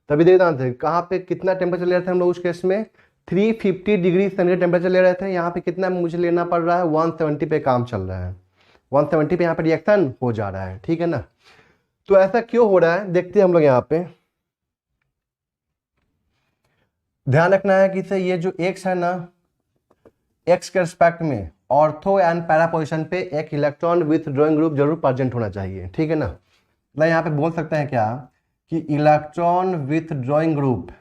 [SPEAKER 1] तभी देखना थे कहाँ पे कितना टेम्परेचर ले रहे थे हम लोग उस केस में 350 डिग्री सेंटीग्रेड टेम्परेचर ले रहे थे। यहाँ पे कितना मुझे लेना पड़ रहा है 170 पे काम चल रहा है, 170 पे यहाँ पे रिएक्शन हो जा रहा है, ठीक है ना। तो ऐसा क्यों हो रहा है देखते हैं हम लोग यहाँ पे। ध्यान रखना है कि से ये जो x है ना, x के रिस्पेक्ट में ऑर्थो एंड पैरा पोजिशन पे एक इलेक्ट्रॉन विथड्रॉइंग ग्रुप जरूर प्रेजेंट होना चाहिए, ठीक है ना। मतलब यहाँ पे बोल सकते हैं क्या कि electron withdrawing group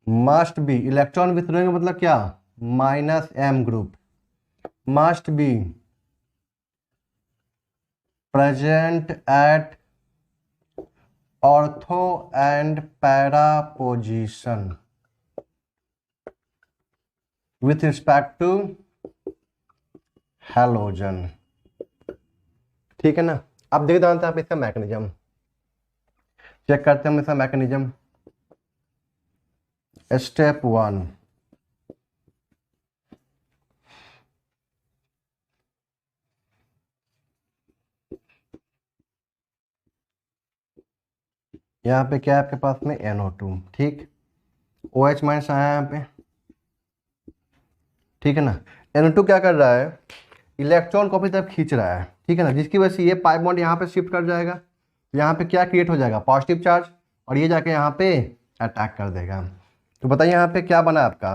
[SPEAKER 1] must be, electron withdrawing मतलब क्या -m group must be present at ortho and para position with respect to halogen, ठीक है ना। अब देख जानते हैं आप इसका मैकेनिज्म, चेक करते हैं हम इसका मैकेनिज्म। स्टेप 1, यहाँ पे क्या है आपके पास में NO2, ठीक, OH माइनस आया यहाँ पे, ठीक है ना। NO2 क्या कर रहा है इलेक्ट्रॉन को अपनी तरफ खींच रहा है, ठीक है ना, जिसकी वजह से ये पाई बॉन्ड यहाँ पे शिफ्ट कर जाएगा। यहाँ पे क्या क्रिएट हो जाएगा पॉजिटिव चार्ज, और ये जाके यहाँ पे अटैक कर देगा। तो बताइए यहाँ पे क्या बना आपका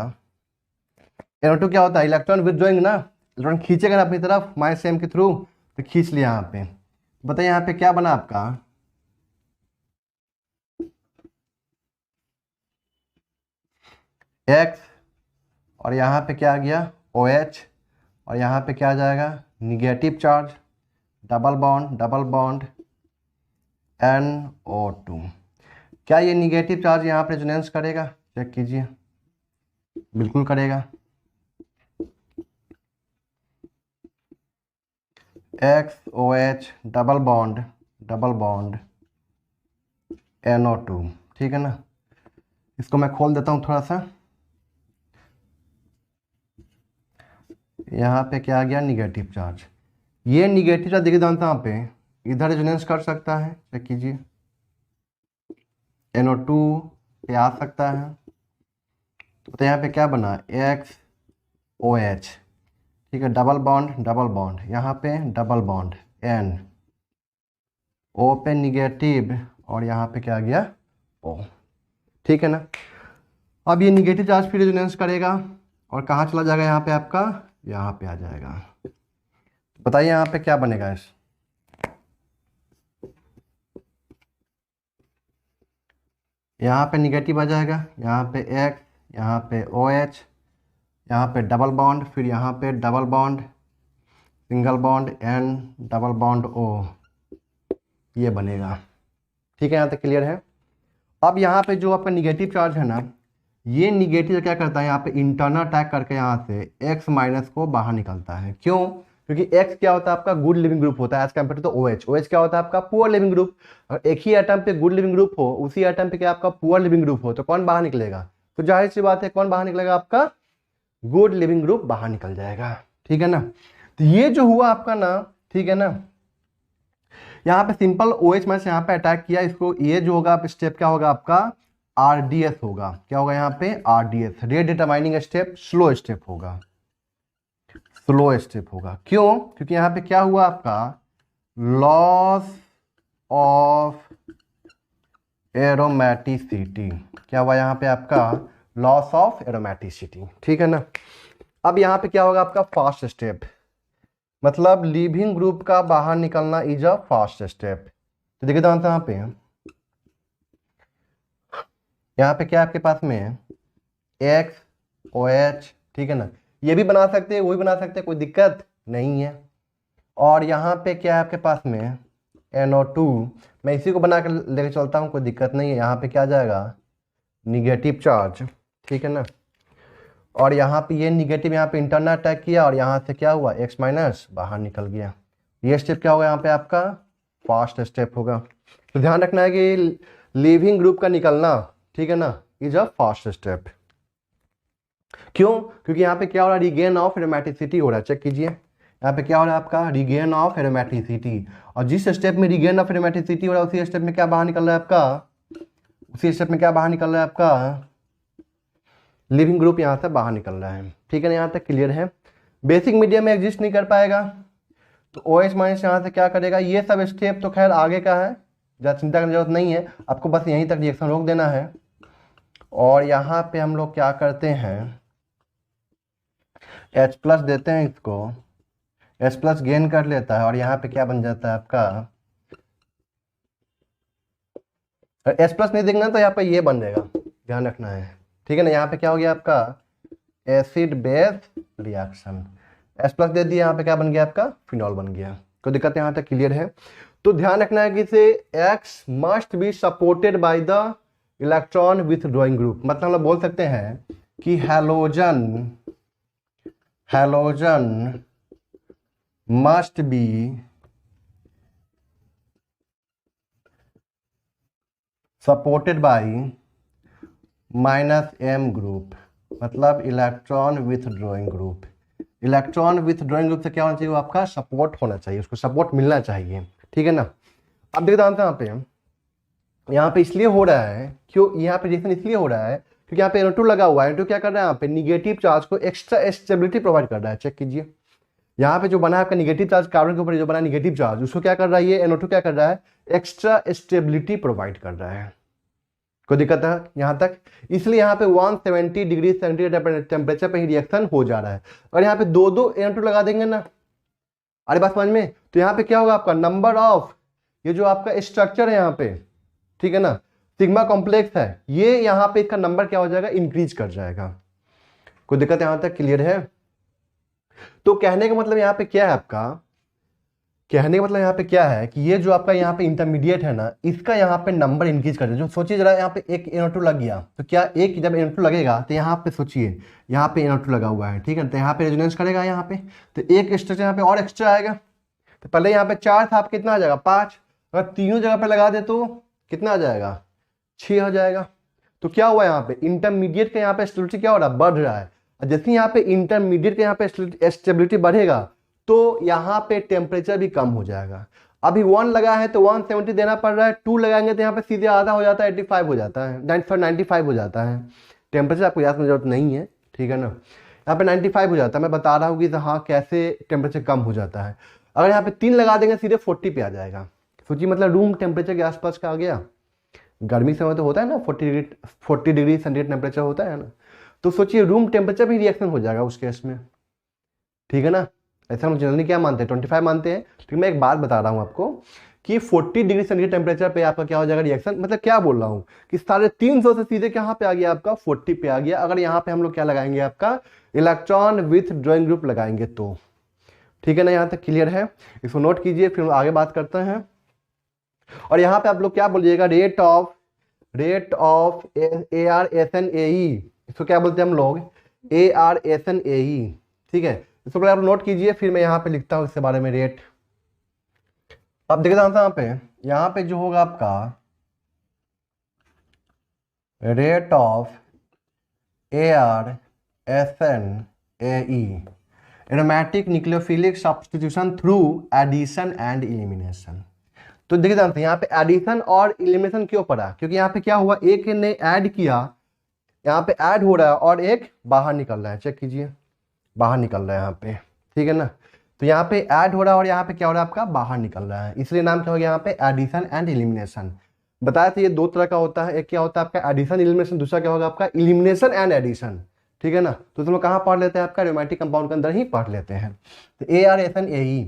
[SPEAKER 1] NO2 क्या होता है इलेक्ट्रॉन विथड्रॉइंग ना, इलेक्ट्रॉन खींचेगा ना अपनी तरफ -m के थ्रू, तो खींच लिया यहाँ पे। बताइए यहाँ पे क्या बना आपका X, और यहाँ पे क्या आ गया OH, और यहाँ पे क्या आ जाएगा negative charge, double bond NO2। क्या ये निगेटिव चार्ज यहाँ पे रेजोनेंस करेगा, चेक कीजिए, बिल्कुल करेगा। XOH डबल बॉन्ड NO2, ठीक है ना। इसको मैं खोल देता हूँ थोड़ा सा, यहाँ पे क्या आ गया निगेटिव चार्ज। ये निगेटिव चार्ज देखिए जानता यहाँ पे इधर रेजोनेंस कर सकता है, चेक कीजिए NO2 पे आ सकता है। तो यहाँ पे क्या बना XOH, ठीक है, डबल बॉन्ड, यहाँ पे डबल बॉन्ड N, O पे निगेटिव, और यहाँ पे क्या आ गया O, ठीक है ना। अब ये निगेटिव चार्ज फिर रेजोनेंस करेगा और कहाँ चला जाएगा यहाँ पे आपका यहाँ पे आ जाएगा। बताइए यहाँ पे क्या बनेगा इस, यहाँ पे निगेटिव आ जाएगा, यहाँ पे X, यहाँ पे OH, यहाँ पे डबल बॉन्ड, फिर यहाँ पे double bond single bond N double bond O, ये बनेगा, ठीक है। यहाँ तक क्लियर है। अब यहाँ पे जो आपका निगेटिव चार्ज है ना, ये निगेटिव क्या करता है यहाँ पे इंटरनल अटैक करके यहाँ से X माइनस को बाहर निकलता है। क्यों? क्योंकि X क्या होता है आपका गुड लिविंग ग्रुप होता है as compared to OH। OH क्या होता है आपका पुअर लिविंग ग्रुप। अगर एक ही एटम पे गुड लिविंग ग्रुप हो, उसी एटम पे क्या आपका पुअर लिविंग ग्रुप हो, तो कौन बाहर निकलेगा? तो जाहिर सी बात है कौन बाहर निकलेगा? आपका गुड लिविंग ग्रुप बाहर निकल जाएगा, ठीक है ना। तो ये जो हुआ आपका ना, ठीक है ना, यहाँ पे सिंपल OH माइनस यहाँ पे अटैक किया इसको, ये जो होगा स्टेप क्या होगा आपका RDS होगा। क्या होगा यहाँ पे RDS, rate determining step, slow step होगा, स्लो स्टेप होगा। क्यों? क्योंकि यहाँ पे क्या हुआ आपका लॉस ऑफ एरोमेटिसिटी। क्या हुआ यहाँ पे आपका लॉस ऑफ एरोमेटिसिटी, ठीक है ना। अब यहाँ पे क्या होगा आपका फास्ट स्टेप, मतलब लिविंग ग्रुप का बाहर निकलना इज अ फास्ट स्टेप। तो देखिए यहाँ पे क्या आपके पास में है X OH, ठीक है ना। ये भी बना सकते हैं, वो भी बना सकते हैं, कोई दिक्कत नहीं है। और यहाँ पे क्या है आपके पास में NO2, मैं इसी को बना कर लेके चलता हूँ, कोई दिक्कत नहीं है। यहाँ पे क्या आ जाएगा निगेटिव चार्ज, ठीक है ना। और यहाँ पे ये निगेटिव यहाँ पे इंटरनल अटैक किया और यहाँ से क्या हुआ x माइनस बाहर निकल गया। ये स्टेप क्या होगा यहाँ पे आपका फर्स्ट स्टेप होगा। तो ध्यान रखना है कि लीविंग ग्रुप का निकलना, ठीक है ना, इज अ फर्स्ट स्टेप। क्यों? क्योंकि यहाँ पे क्या हो रहा है, रिगेन ऑफ एरोमेटिसिटी हो रहा है। चेक कीजिए यहाँ पे क्या हो रहा है आपका रिगेन ऑफ एरोमेटिसिटी, और जिस स्टेप में रिगेन ऑफ एरोमेटिसिटी हो रहा है उसी स्टेप में क्या बाहर निकल रहा है आपका, उसी स्टेप में क्या बाहर निकल रहा है आपका लिविंग ग्रुप यहाँ से बाहर निकल रहा है। ठीक है ना, यहाँ तक क्लियर है। बेसिक मीडियम में एग्जिस्ट नहीं कर पाएगा तो OH माइनस यहाँ से क्या करेगा, ये सब स्टेप तो खैर आगे का है, ज़्यादा चिंता करने की जरूरत नहीं है, आपको बस यहीं तक रिएक्शन रोक देना है। और यहाँ पे हम लोग क्या करते हैं, H प्लस देते हैं इसको, H प्लस गेन कर लेता है और यहाँ पे क्या बन जाता है आपका, H प्लस नहीं देंगे तो यहाँ पे ये बन जाएगा, ध्यान रखना है। ठीक है ना, यहाँ पे क्या हो गया आपका acid base reaction, H plus दे दिया, यहाँ पे क्या बन गया आपका फिनॉल बन गया। कोई दिक्कत यहाँ तक क्लियर है। तो ध्यान रखना है कि इसे X must be supported by the electron withdrawing group, मतलब हम लोग बोल सकते हैं कि halogen must be supported by -m group, मतलब electron withdrawing group. Electron withdrawing group से क्या होना चाहिए, आपका सपोर्ट होना चाहिए, उसको सपोर्ट मिलना चाहिए। ठीक है ना। अब देखो यहाँ पे इसलिए हो रहा है, क्यों यहाँ पे रिएक्शन इसलिए हो रहा है क्योंकि यहाँ पे NO2 लगा हुआ है। NO2 क्या कर रहा है, यहाँ पे निगेटिव चार्ज को एक्स्ट्रा स्टेबिलिटी प्रोवाइड कर रहा है। चेक कीजिए यहाँ पे जो बना है आपका निगेटिव चार्ज, कार्बन के ऊपर जो बना है निगेटिव चार्ज, उसको क्या कर रहा है ये NO2 क्या कर रहा है, एक्स्ट्रा स्टेबिलिटी प्रोवाइड कर रहा है। कोई दिक्कत है यहाँ तक? इसलिए यहाँ पे 170 डिग्री सेंटीग्रेड टेम्परेचर पे ही रिएक्शन हो जा रहा है। और यहाँ पे दो NO2 लगा देंगे ना, अरे बात समझ में, तो यहाँ पे क्या होगा आपका नंबर ऑफ, ये जो आपका स्ट्रक्चर है यहाँ पे, ठीक है ना, सिग्मा कॉम्प्लेक्स है, ये यहाँ पे इसका नंबर क्या हो जाएगा, इंक्रीज कर जाएगा। कोई दिक्कत यहाँ तक क्लियर है? तो कहने का मतलब यहाँ पे क्या है आपका, कहने का मतलब यहाँ पे क्या है कि ये जो आपका यहाँ पे इंटरमीडिएट है ना, इसका यहाँ पे नंबर इंक्रीज कर दे। जो सोचिए जरा, यहाँ पे एक NO2 लग गया तो क्या एक जब NO2 लगेगा तो यहाँ पे सोचिए यहाँ पे NO2 लगा हुआ है, ठीक है, तो यहाँ पे रेजोनेंस करेगा, यहाँ पे तो एक स्ट्रक्चर यहाँ पे और एक्स्ट्रा आएगा। तो पहले यहाँ पे 4 था, आप कितना आ जाएगा 5, अगर तीनों जगह पे लगा दे तो कितना आ जाएगा 6 हो जाएगा। तो क्या हुआ यहाँ पे इंटरमीडिएट का यहाँ पे स्टेबिलिटी क्या हो रहा है, बढ़ रहा है। जैसे यहाँ पे इंटरमीडिएट का यहाँ पे स्टेबिलिटी बढ़ेगा तो यहाँ पे टेम्परेचर भी कम हो जाएगा। अभी 1 लगा है तो 170 देना पड़ रहा है, 2 लगाएंगे तो यहाँ पे सीधे आधा हो जाता है, 85 हो जाता है, 95 हो जाता है। टेम्परेचर आपको याद करने की जरूरत नहीं है, ठीक है ना, यहाँ पे 95 हो जाता है। मैं बता रहा हूँ कि हाँ कैसे टेम्परेचर कम हो जाता है। अगर यहाँ पे 3 लगा देंगे सीधे 40 पे आ जाएगा। सोचिए मतलब रूम टेम्परेचर के आसपास का आ गया। गर्मी समय तो होता है ना 40 डिग्री सेंटीग्रेड टेम्परेचर होता है ना, तो सोचिए रूम टेम्परेचर भी रिएक्शन हो जाएगा उस केस में, ठीक है ना। ऐसा हम जनरली क्या मानते हैं 25 मानते हैं, लेकिन मैं एक बात बता रहा हूँ आपको कि 40 डिग्री सेंटीग्रेड टेम्परेचर पे आपका क्या हो जाएगा रिएक्शन, मतलब क्या बोल रहा हूँ कि 350 से सीधे कहाँ पे आ गया आपका 40 पे आ गया। अगर यहाँ पे हम लोग क्या लगाएंगे आपका इलेक्ट्रॉन विथ ड्रॉइंग ग्रुप लगाएंगे तो, ठीक है ना, यहाँ तक क्लियर है। इसको नोट कीजिए, फिर आगे बात करते हैं। और यहाँ पे आप लोग क्या बोलिएगा, रेट ऑफ ARSNAE, इसको क्या बोलते हैं हम लोग ARSNAE, ठीक है। इसको पहले आप नोट कीजिए, फिर मैं यहाँ पे लिखता हूँ इसके बारे में रेट। अब देखिए यहाँ पे जो होगा आपका rate of ARSNAE, aromatic nucleophilic substitution through addition and elimination. तो देखिए यहाँ पे एडिशन और इलिमिनेशन क्यों पड़ा, क्योंकि यहाँ पे क्या हुआ, एक ने ऐड किया, यहाँ पे ऐड हो रहा है और एक बाहर निकल रहा है। चेक कीजिए बाहर निकल रहा है यहाँ पे, ठीक है ना। तो यहाँ पे ऐड हो रहा है और यहाँ पे क्या हो रहा है आपका बाहर निकल रहा है, इसलिए नाम क्या हो गया यहाँ पे एडिशन एंड इलिमिनेशन। बताया था ये 2 तरह का होता है, एक क्या होता है आपका एडिशन इलिमिनेशन, दूसरा क्या होगा आपका इलिमिनेशन एंड एडिशन, ठीक है ना। तो तुम लोग कहाँ पढ़ लेते हैं, आपका एरोमेटिक कंपाउंड के अंदर ही पढ़ लेते हैं। तो ARSNAE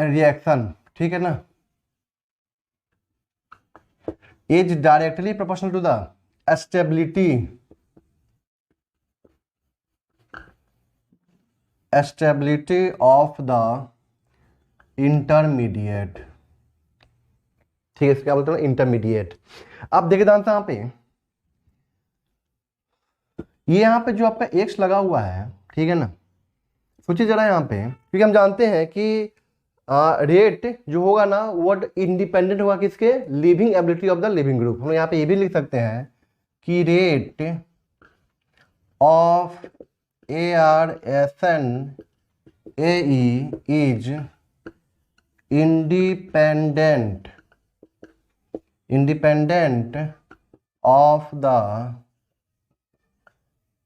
[SPEAKER 1] रिएक्शन, ठीक है ना, is directly proportional to the stability of the intermediate, ठीक है, इसको क्या बोलते हैं इंटरमीडिएट। अब देखिए यहाँ पे ये यहाँ पे जो आपका एक्स लगा हुआ है, ठीक है ना, सोचिए जरा यहाँ पे, क्योंकि हम जानते हैं कि रेट जो होगा ना वो इंडिपेंडेंट होगा किसके, living ability of the leaving group. हम यहाँ पे ये भी लिख सकते हैं कि rate of ARSN AE is independent of the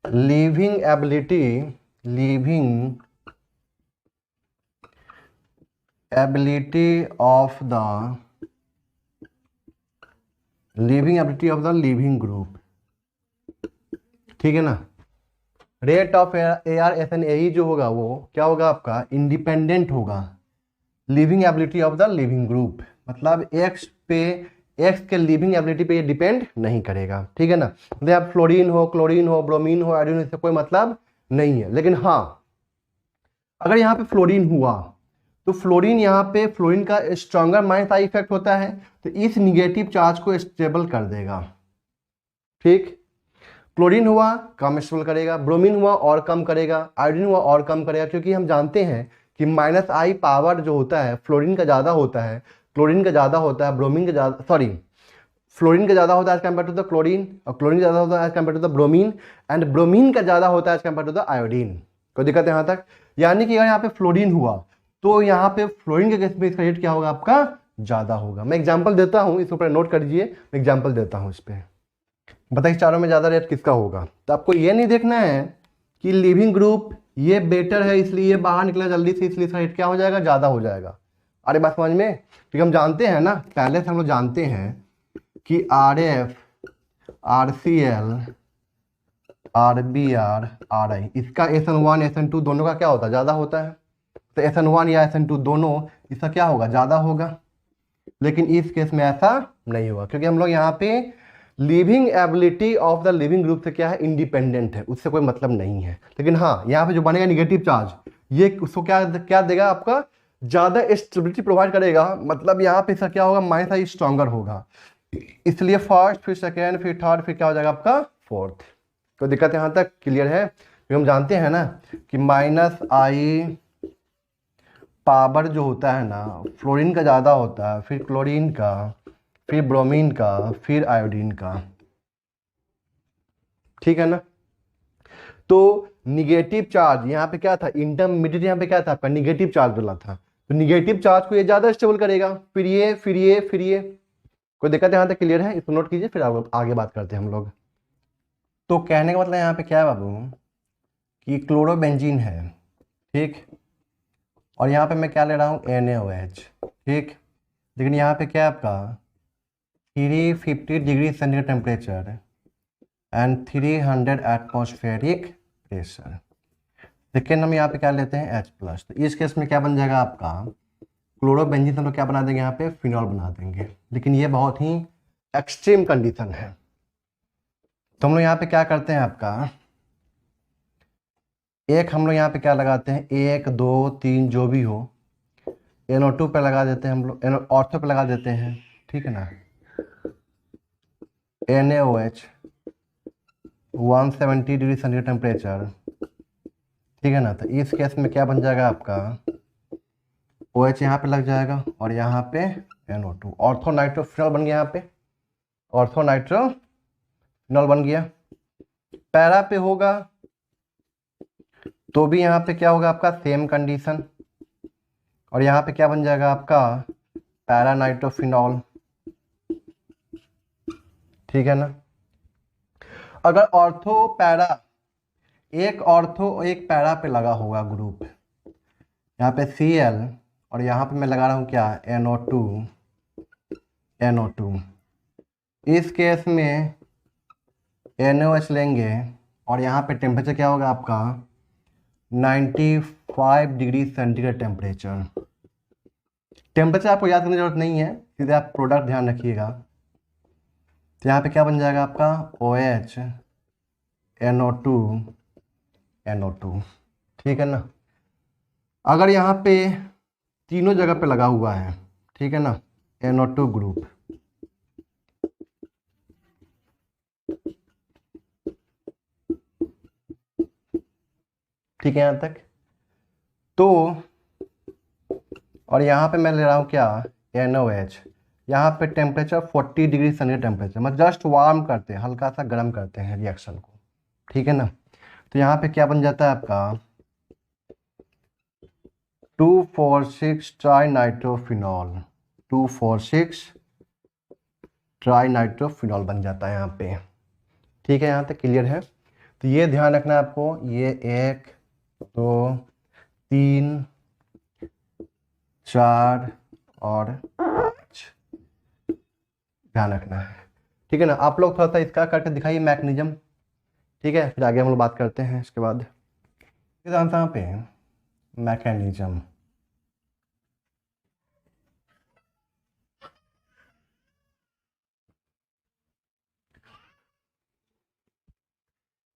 [SPEAKER 1] living ability of the living group, ठीक है ना। रेट ऑफ ARSN AE जो होगा वो क्या होगा आपका, इंडिपेंडेंट होगा living ability of the leaving group, मतलब एक्स के लिविंग एबिलिटी पे ये डिपेंड नहीं करेगा, ठीक है ना। जैसे आप फ्लोरीन हो, क्लोरीन हो, ब्रोमीन हो, आयोडीन, इससे कोई मतलब नहीं है। लेकिन हाँ, अगर यहाँ पे फ्लोरीन हुआ तो फ्लोरीन यहाँ पे फ्लोरीन का स्ट्रॉन्गर माइनस आई इफेक्ट होता है, तो इस निगेटिव चार्ज को स्टेबल कर देगा, ठीक। क्लोरीन हुआ कम स्टेबल करेगा, ब्रोमीन हुआ और कम करेगा, आयोडीन हुआ और कम करेगा, क्योंकि हम जानते हैं कि माइनस आई पावर जो होता है फ्लोरीन का ज़्यादा होता है, क्लोरीन का ज़्यादा होता है, ब्रोमीन का ज़्यादा, सॉरी, फ्लोरीन का ज़्यादा होता है as compared to the chlorine, और क्लोरीन का ज़्यादा होता है as compared to the bromine, and bromine का ज़्यादा होता है as compared to the iodine. कोई दिक्कत है यहाँ तक? यानी कि अगर यहाँ पे फ्लोरीन हुआ तो यहाँ पे फ्लोरीन के केस में इसका रेट क्या होगा आपका, ज़्यादा होगा। मैं एग्जाम्पल देता हूँ, इसके ऊपर नोट कर लीजिए, मैं एग्जाम्पल देता हूँ इस पर। बताइए चारों में ज़्यादा रेट किसका होगा। तो आपको ये नहीं देखना है कि लिविंग ग्रुप ये बेटर है इसलिए ये बाहर निकला जल्दी से, इसलिए इसका रेट क्या हो जाएगा, ज़्यादा हो जाएगा। अरे बात समझ में, क्योंकि हम जानते हैं ना, पहले से हम लोग जानते हैं कि RF, RCl, RBr, RI, इसका SN1 SN2 दोनों का क्या होता है, ज़्यादा होता है। तो SN1 या SN2 दोनों इसका क्या होगा, ज़्यादा होगा। लेकिन इस केस में ऐसा नहीं होगा, क्योंकि हम लोग यहाँ पे living ability of the leaving group से क्या है, इंडिपेंडेंट है, उससे कोई मतलब नहीं है। लेकिन हाँ, यहाँ पे जो बनेगा निगेटिव चार्ज, ये उसको क्या देगा, आपका ज़्यादा स्टेबिलिटी प्रोवाइड करेगा। मतलब यहाँ पे इसका क्या होगा, माइनस आई स्ट्रॉन्गर होगा, इसलिए फर्स्ट, फिर सेकेंड, फिर थर्ड, फिर क्या हो जाएगा आपका फोर्थ। कोई दिक्कत यहाँ तक क्लियर है? क्योंकि हम जानते हैं ना कि माइनस आई पावर जो होता है ना, फ्लोरीन का ज़्यादा होता है, फिर क्लोरीन का, फिर ब्रोमीन का, फिर आयोडीन का, ठीक है ना। तो निगेटिव चार्ज यहाँ पे क्या था, इंटरमीडिएट यहाँ पे क्या था आपका, निगेटिव चार्ज वाला था। तो निगेटिव चार्ज को ये ज़्यादा स्टेबल करेगा, फिर ये, फिर ये, फिर ये। कोई दिक्कत यहाँ तक क्लियर है? इसको नोट कीजिए, फिर आगे बात करते हैं हम लोग। तो कहने का मतलब यहाँ पे क्या है बाबू, कि क्लोरोबेंजीन है, ठीक, और यहाँ पे मैं क्या ले रहा हूँ, NaOH, ठीक। लेकिन यहाँ पे क्या है आपका 350 degree centigrade temperature and 300 atmospheric pressure. Second हम यहाँ पे क्या लेते हैं H+। तो इस केस में क्या बन जाएगा आपका, क्लोरोबेंजीन हम लोग क्या बना देंगे, यहाँ पे फिनॉल बना देंगे। लेकिन ये बहुत ही एक्सट्रीम कंडीशन है। तो हम लोग यहाँ पे क्या करते हैं आपका, एक हम लोग यहाँ पे क्या लगाते हैं, 1 2 3 जो भी हो, NO2 पे लगा देते हैं हम लोग, ऑर्थो पे लगा देते हैं, ठीक है ना। NaOH 170 डिग्री सेंटीग्रेड टेम्परेचर, ठीक है ना। तो इस केस में क्या बन जाएगा आपका, OH यहाँ पे लग जाएगा और यहाँ पे NO2, ऑर्थो नाइट्रोफिनॉल बन गया, यहाँ पे ऑर्थो नाइट्रोफिनॉल बन गया। पैरा पे होगा तो भी यहाँ पे क्या होगा आपका, सेम कंडीशन, और यहाँ पे क्या बन जाएगा आपका, पैरा नाइट्रोफिनॉल, ठीक है ना। अगर ऑर्थो पैरा, एक ऑर्थो एक पैरा पे लगा होगा ग्रुप, यहाँ पे Cl और यहाँ पे मैं लगा रहा हूँ क्या, NO2। इस केस में NaOH लेंगे और यहाँ पे टेम्परेचर क्या होगा आपका 95 डिग्री सेंटीग्रेड टेम्परेचर। टेम्परेचर आपको याद करने की जरूरत नहीं है, सीधे आप प्रोडक्ट ध्यान रखिएगा। तो यहाँ पे क्या बन जाएगा आपका OH NO2, ठीक है ना। अगर यहाँ पे तीनों जगह पे लगा हुआ है, ठीक है ना, NO2 ग्रुप, ठीक है यहाँ तक। तो और यहाँ पे मैं ले रहा हूँ क्या, NOH। यहाँ पे टेम्परेचर 40 डिग्री सेंटीग्रेड टेम्परेचर, मतलब जस्ट वार्म करते हैं, हल्का सा गर्म करते हैं रिएक्शन को, ठीक है ना। तो यहाँ पे क्या बन जाता है आपका 2,4,6 ट्राई नाइट्रोफिनॉल, 2,4,6 ट्राई नाइट्रोफिनॉल बन जाता है यहाँ पे, ठीक है। यहाँ तक क्लियर है। तो ये ध्यान रखना है आपको, ये 1 2 3 4 और 5 ध्यान रखना है, ठीक है ना। आप लोग थोड़ा सा इसका करके दिखाइए मैकेनिज्म, ठीक है, फिर आगे हम लोग बात करते हैं इसके बाद। यहाँ पे मैकेनिज्म,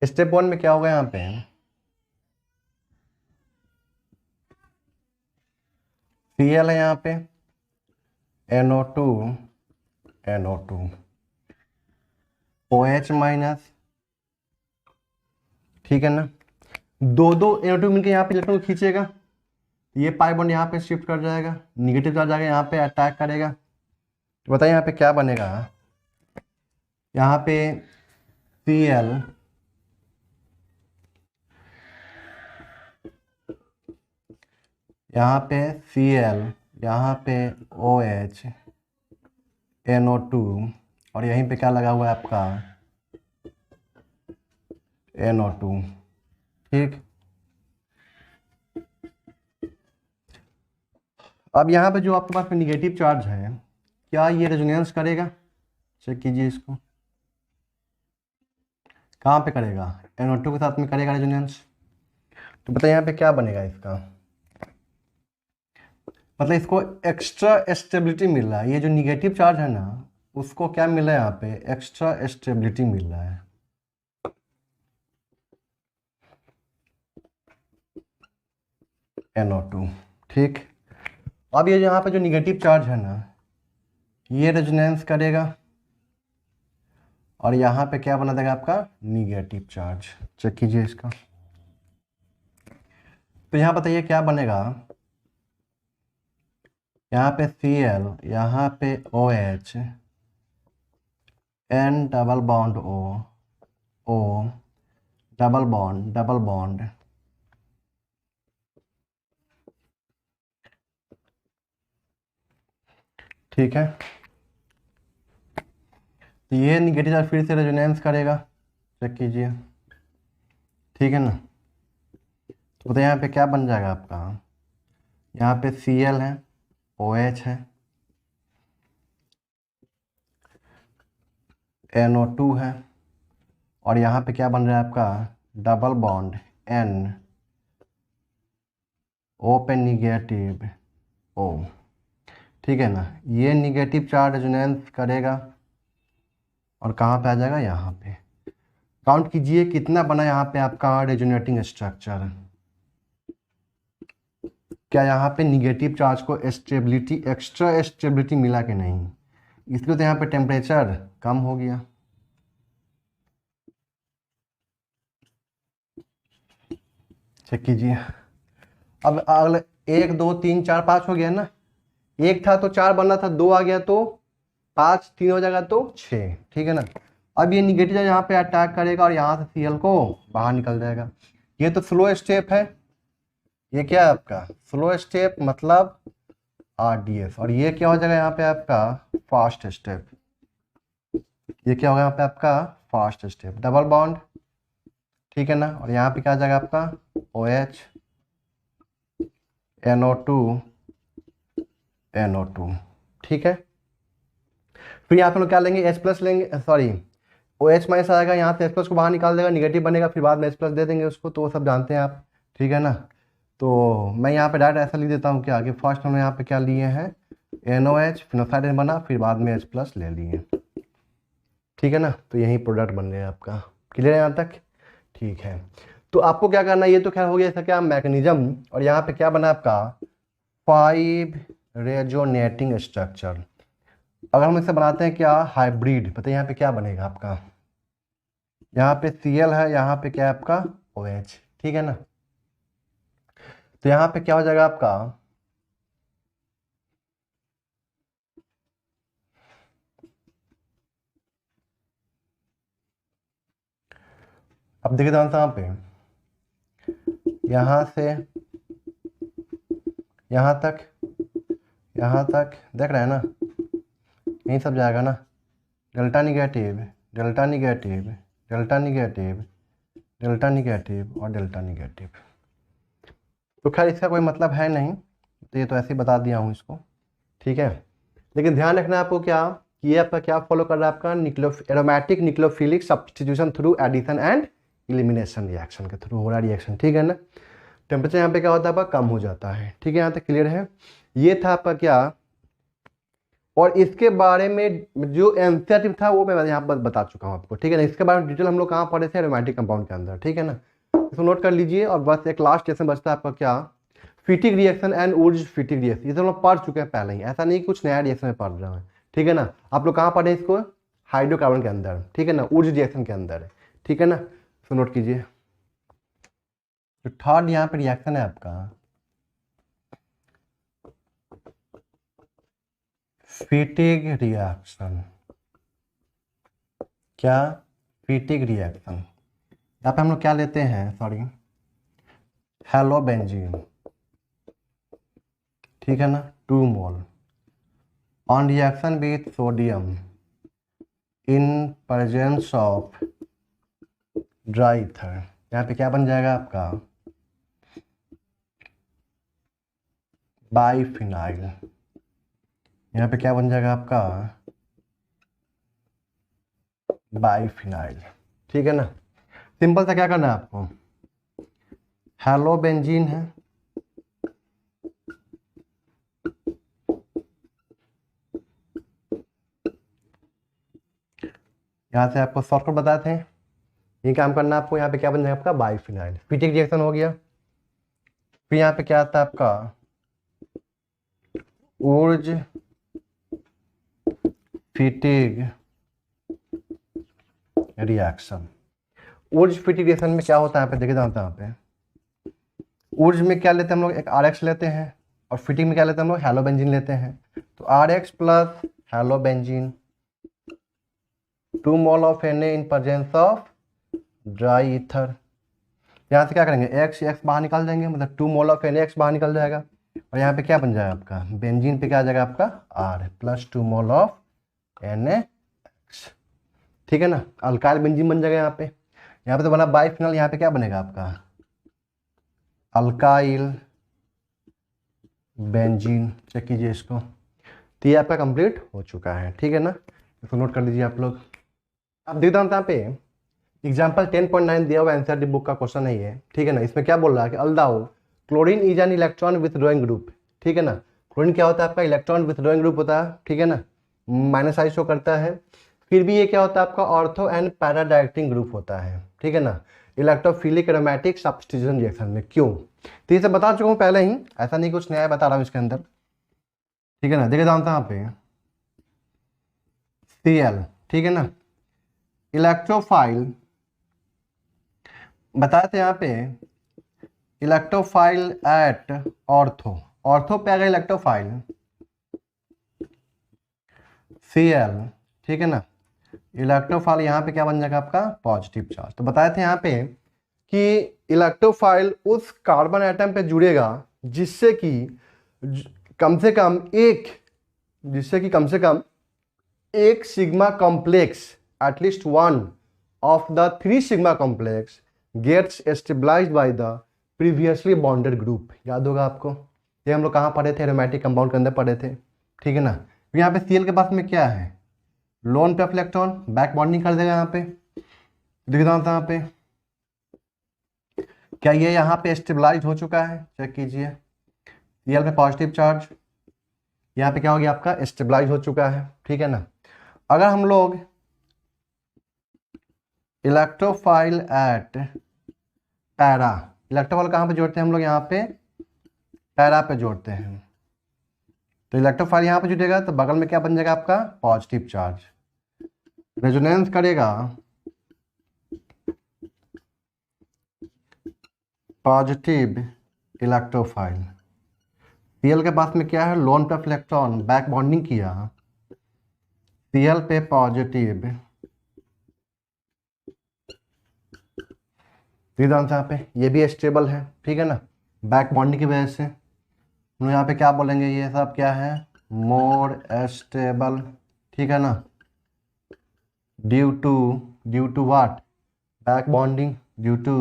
[SPEAKER 1] स्टेप 1 में क्या होगा, यहाँ पे Cl है, यहाँ पे NO2 OH माइनस, ठीक है ना। दो NO2 मिलकर यहाँ पे इलेक्ट्रॉन खींचेगा, ये पाई बॉन्ड यहाँ पे शिफ्ट कर जाएगा, निगेटिव चार्ज आएगा यहाँ पे अटैक करेगा। तो बताइए यहाँ पे क्या बनेगा, यहाँ पे Cl यहाँ पे Cl, यहाँ पे OH NO2 और यहीं पे क्या लगा हुआ है आपका NO2, ठीक। अब यहाँ पे जो आपके पास में निगेटिव चार्ज है, क्या ये रेजोनेंस करेगा, चेक कीजिए इसको, कहाँ पे करेगा, NO2 के साथ में करेगा रेजोनेंस। तो बताइए यहाँ पे क्या बनेगा इसका, मतलब इसको एक्स्ट्रा स्टेबिलिटी मिल रहा है, ये जो निगेटिव चार्ज है ना उसको क्या मिल रहा है, यहाँ पे एक्स्ट्रा स्टेबिलिटी मिल रहा है। NO2, ठीक। अब ये यहाँ पे जो निगेटिव चार्ज है ना ये रेजोनेंस करेगा और यहाँ पे क्या बना देगा आपका निगेटिव चार्ज, चेक कीजिए इसका। तो यहाँ बताइए क्या बनेगा, यहाँ पे Cl, यहाँ पे OH, N double bond O double bond, ठीक है। तो ये निगेटिव चार्ज फिर से रेजोनेंस करेगा, चेक कीजिए, ठीक है ना। तो यहाँ पे क्या बन जाएगा आपका, यहाँ पे Cl है, OH है, NO2 है और यहाँ पे क्या बन रहा है आपका डबल बॉन्ड N, O पे निगेटिव O, ठीक है ना। ये निगेटिव चार्ज रेजोनेंस करेगा और कहाँ पे आ जाएगा, यहाँ पे। काउंट कीजिए कितना बना यहाँ पे आपका रेजोनेटिंग स्ट्रक्चर। क्या यहाँ पे निगेटिव चार्ज को स्टेबिलिटी, एक्स्ट्रा स्टेबिलिटी मिला कि नहीं, इसलिए तो यहाँ पे टेम्परेचर कम हो गया। चेक कीजिए। अब अगले 1 2 3 4 5 हो गया ना, एक था तो 4 बनना था, 2 आ गया तो 5, 3 हो जाएगा तो 6, ठीक है ना। अब ये निगेटिव यहाँ पे अटैक करेगा और यहाँ से Cl को बाहर निकल जाएगा। ये तो स्लो स्टेप है, ये क्या है आपका स्लो स्टेप मतलब RDS, और ये क्या हो जाएगा यहाँ पे आपका फास्ट स्टेप, ये क्या होगा यहाँ पे आपका फास्ट स्टेप, डबल बॉन्ड, ठीक है ना। और यहाँ पे क्या आ जाएगा आपका OH NO2, ठीक है। फिर यहाँ पे लोग क्या लेंगे, H+ लेंगे, सॉरी OH माइनस आएगा, यहाँ से H+ को बाहर निकाल देगा, निगेटिव बनेगा, फिर बाद में H+ दे देंगे उसको, तो वो सब जानते हैं आप, ठीक है ना। तो मैं यहाँ पे डायरेक्ट ऐसा लिख देता हूँ कि आगे फर्स्ट हमने यहाँ पे क्या लिए हैं NOH, फिनोक्साइड बना, फिर बाद में H+ ले लिए, ठीक है ना। तो यही प्रोडक्ट बन गया आपका, क्लियर है यहाँ तक, ठीक है। तो आपको क्या करना है, ये तो खैर हो गया इसका क्या मैकेनिज्म, और यहाँ पे क्या बना आपका 5 रेजोनेटिंग स्ट्रक्चर। अगर हम इसे बनाते हैं क्या हाइब्रिड, पता है यहाँ पे क्या बनेगा आपका, यहाँ पे Cl है, यहाँ पे क्या है आपका OH, ठीक है ना। तो यहाँ पे क्या हो जाएगा आपका, अब देखिए यहाँ पे, यहाँ से यहाँ तक, यहाँ तक देख रहे हैं ना, यही सब जाएगा ना, delta negative, delta negative, delta negative, delta negative और डेल्टा निगेटिव। तो खैर इसका कोई मतलब है नहीं, तो ये तो ऐसे ही बता दिया हूँ इसको, ठीक है। लेकिन ध्यान रखना आपको क्या, कि ये आपका क्या फॉलो कर रहा है, आपका aromatic nucleophilic substitution through addition and elimination reaction के थ्रू हो रहा है रिएक्शन, ठीक है ना। टेम्परेचर यहाँ पे क्या होता है आपका, कम हो जाता है, ठीक है। यहाँ तक क्लियर है। ये था आपका क्या, और इसके बारे में जो एंथेटिव था वो मैं यहाँ पर बता चुका हूँ आपको, ठीक है ना। इसके बारे में डिटेल हम लोग कहाँ पढ़े थे, एरोमेटिक कंपाउंड के अंदर, ठीक है ना। इसको नोट कर लीजिए। और बस एक लास्ट लेसन बचता है आपका क्या, फिटिक reaction and Urja Fittig reaction. ये तो हम लोग पढ़ चुके हैं पहले ही, ऐसा नहीं कुछ नया रिएक्शन में पढ़ रहे हैं, ठीक है ना। आप लोग कहाँ पढ़े इसको, हाइड्रोकार्बन के अंदर, ठीक है ना, उर्ज रिएक्शन के अंदर, ठीक है ना। इसको नोट कीजिए। तो थर्ड यहाँ पे रिएक्शन है आपका फिटिक रिएक्शन। क्या, फिटिक रिएक्शन। यहाँ पे हम लोग क्या लेते हैं, सॉरी, हेलोबेंजीन, ठीक है ना, 2 मोल on reaction with sodium in presence of dry ether. यहाँ पे क्या बन जाएगा आपका, बाइफिनाइल। यहाँ पे क्या बन जाएगा आपका, बाइफिनाइल, ठीक है ना। सिंपल सा क्या करना है आपको, हेलोबेंजीन है, यहाँ से आपको शॉर्टकट बताए थे, ये काम करना आपको। यहाँ पे क्या बन जाएगा आपका, बाइफिनाइल, फिटिक रिएक्शन हो गया। फिर यहाँ पे क्या आता है आपका, Wurtz Fittig reaction. Wurtz Fittig reaction में क्या होता है, यहाँ पे देखिए यहाँ पे उर्ज में क्या लेते हैं हम लोग, एक RX लेते हैं, और फिटिक में क्या लेते हैं हम लोग, हेलोबेंजीन लेते हैं। तो RX plus halobenzene 2 mole of Na in presence of dry ether. यहाँ से क्या करेंगे, x बाहर निकाल देंगे, मतलब 2 मोल ऑफ NaX बाहर निकल जाएगा। और यहाँ पे क्या बन जाएगा आपका, बेंजीन पे क्या आ जाएगा आपका R plus 2 mole of NaX, ठीक है ना। अल्काइल बेंजीन बन जाएगा। यहाँ पे तो बना बाइफिनल, यहाँ पे क्या बनेगा आपका, अल्काइल बेंजीन। चेक कीजिए इसको। तो ये आपका कंप्लीट हो चुका है, ठीक है ना। इसको नोट कर लीजिए आप लोग। अब देखता हूँ यहाँ पे एग्जाम्पल 10.9 दिया हुआ एनसीईआरटी बुक का क्वेश्चन है ये, ठीक है ना। इसमें क्या बोल रहा है कि although chlorine is an electron withdrawing group, ठीक है ना। क्लोरीन क्या होता है आपका, इलेक्ट्रॉन विथ ड्रॉइंग ग्रुप होता है, ठीक है ना, -I शो करता है। फिर भी ये क्या होता है आपका, ortho and para directing group होता है, ठीक है ना, इलेक्ट्रोफिलिक एरोमेटिक सब्स्टिट्यूशन रिएक्शन में। क्यों, तो ये सब बता चुका हूँ पहले ही, ऐसा नहीं कुछ नया बता रहा हूँ इसके अंदर, ठीक है ना। देखिए जानता यहाँ पे Cl, ठीक है ना, इलेक्ट्रोफाइल बताए थे यहाँ पे, इलेक्ट्रोफाइल एट ऑर्थो, ऑर्थो पे आ गया इलेक्ट्रोफाइल Cl, ठीक है ना। इलेक्ट्रोफाइल यहाँ पे क्या बन जाएगा आपका, पॉजिटिव चार्ज। तो बताए थे यहाँ पे कि इलेक्ट्रोफाइल उस कार्बन एटम पे जुड़ेगा जिससे कि कम से कम एक sigma complex, at least one of the 3 sigma complex gets stabilized by the previously bonded group. याद होगा आपको, ये हम लोग कहाँ पढ़े थे, एरोमेटिक कंपाउंड के अंदर पढ़े थे, ठीक है ना। यहाँ पे Cl के पास में क्या है, लोन पे इलेक्ट्रॉन, बैक बॉन्डिंग कर देगा। यहाँ पे दिख रहा था यहाँ पे, क्या ये यहाँ पे स्टेबलाइज हो चुका है, चेक कीजिए। Cl में पॉजिटिव चार्ज, यहाँ पे क्या हो गया आपका, स्टेबलाइज हो चुका है, ठीक है ना। अगर हम लोग इलेक्ट्रोफाइल एट पैरा, इलेक्ट्रोफाइल कहाँ पे जोड़ते हैं हम लोग, यहाँ पे पैरा पे जोड़ते हैं। तो इलेक्ट्रोफाइल यहाँ पे जुटेगा तो बगल में क्या बन जाएगा आपका, पॉजिटिव चार्ज, रेजोनेंस करेगा पॉजिटिव इलेक्ट्रोफाइल। Cl के पास में क्या है, लोन पे इलेक्ट्रॉन, बैक बॉन्डिंग किया, Cl पे पॉजिटिव, यहाँ पे ये भी स्टेबल है, ठीक है ना, बैक बॉन्डिंग की वजह से। हम यहाँ पे क्या बोलेंगे, ये सब क्या है, मोर स्टेबल, ठीक है ना, due to what, back bonding, due to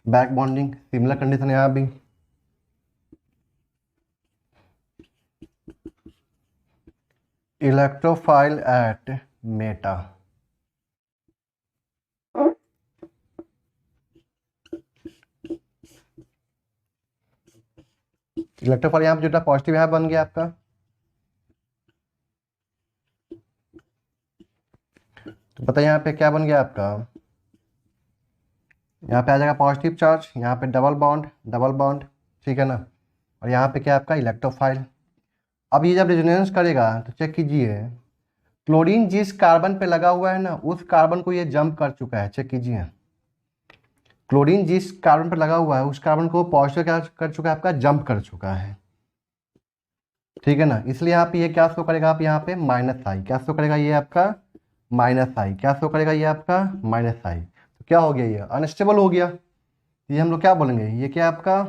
[SPEAKER 1] back bonding. Similar condition यहाँ भी, इलेक्ट्रोफाइल एट मेटा। इलेक्ट्रोफाइल यहाँ पे जो पॉजिटिव यहाँ बन गया आपका, तो पता है यहाँ पे क्या बन गया आपका, यहाँ पे आ जाएगा पॉजिटिव चार्ज, यहाँ पे डबल बॉन्ड, ठीक है ना, और यहाँ पे क्या आपका इलेक्ट्रोफाइल। अब ये जब रेजोनेंस करेगा तो चेक कीजिए, क्लोरीन जिस कार्बन पे लगा हुआ है ना, उस कार्बन को ये जंप कर चुका है, चेक कीजिए, क्लोरीन जिस कार्बन पे लगा हुआ है उस कार्बन को पॉजिटिव क्या कर चुका है आपका, जंप कर चुका है, ठीक है ना। इसलिए यहाँ पे ये क्या शो करेगा, आप यहाँ पे माइनस आई, क्या शो करेगा ये आपका माइनस आई, क्या शो करेगा ये आपका माइनस आई। तो क्या हो गया, ये अनस्टेबल हो गया, ये हम लोग क्या बोलेंगे, ये क्या आपका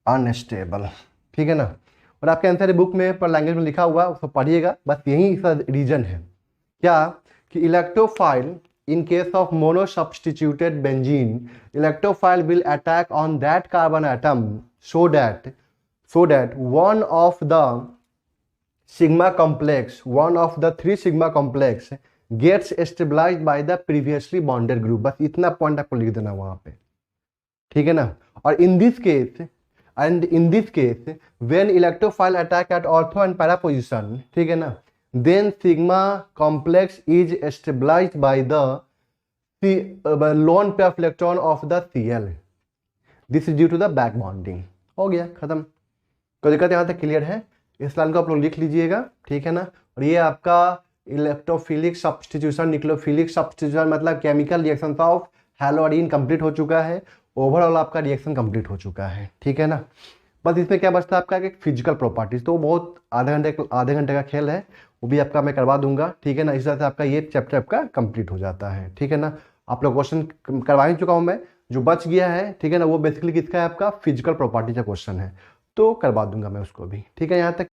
[SPEAKER 1] अनस्टेबल, ठीक है ना। और आपके आंसर बुक में पर लैंग्वेज में लिखा हुआ उसको पढ़िएगा, बस यही इसका रीजन है क्या, कि electrophile in case of monosubstituted benzene, electrophile will attack on that carbon atom so that one of the sigma complex, one of the 3 sigma complex gets stabilized by the previously bonded group। बस इतना पॉइंट आपको लिख देना वहां पे, ठीक है ना। और in this case when electrophile attack at ortho and para position, ठीक है ना, then sigma complex is stabilized by the lone pair of electron of the Cl। This is due to the back bonding। हो गया खत्म, कोई दिक्कत यहाँ तक क्लियर है, इस लाइन को आप लोग लिख लीजिएगा, ठीक है ना। और ये आपका इलेक्ट्रोफिलिक सब्स्टिट्यूशन, न्यूक्लियोफिलिक सब्स्टिट्यूशन मतलब केमिकल रिएक्शन ऑफ हैलोअरीन कंप्लीट हो चुका है, ओवरऑल आपका रिएक्शन कंप्लीट हो चुका है, ठीक है ना। बस इसमें क्या बचता है आपका एक फिजिकल प्रॉपर्टीज, तो बहुत आधे घंटे का खेल है, वो भी आपका मैं करवा दूंगा, ठीक है ना। इस तरह से आपका ये चैप्टर आपका कंप्लीट हो जाता है, ठीक है ना। आप लोग क्वेश्चन करवा ही चुका हूँ मैं, जो बच गया है, ठीक है ना, वो बेसिकली किसका है आपका फिजिकल प्रॉपर्टी का क्वेश्चन है, तो करवा दूंगा मैं उसको भी, ठीक है। यहाँ तक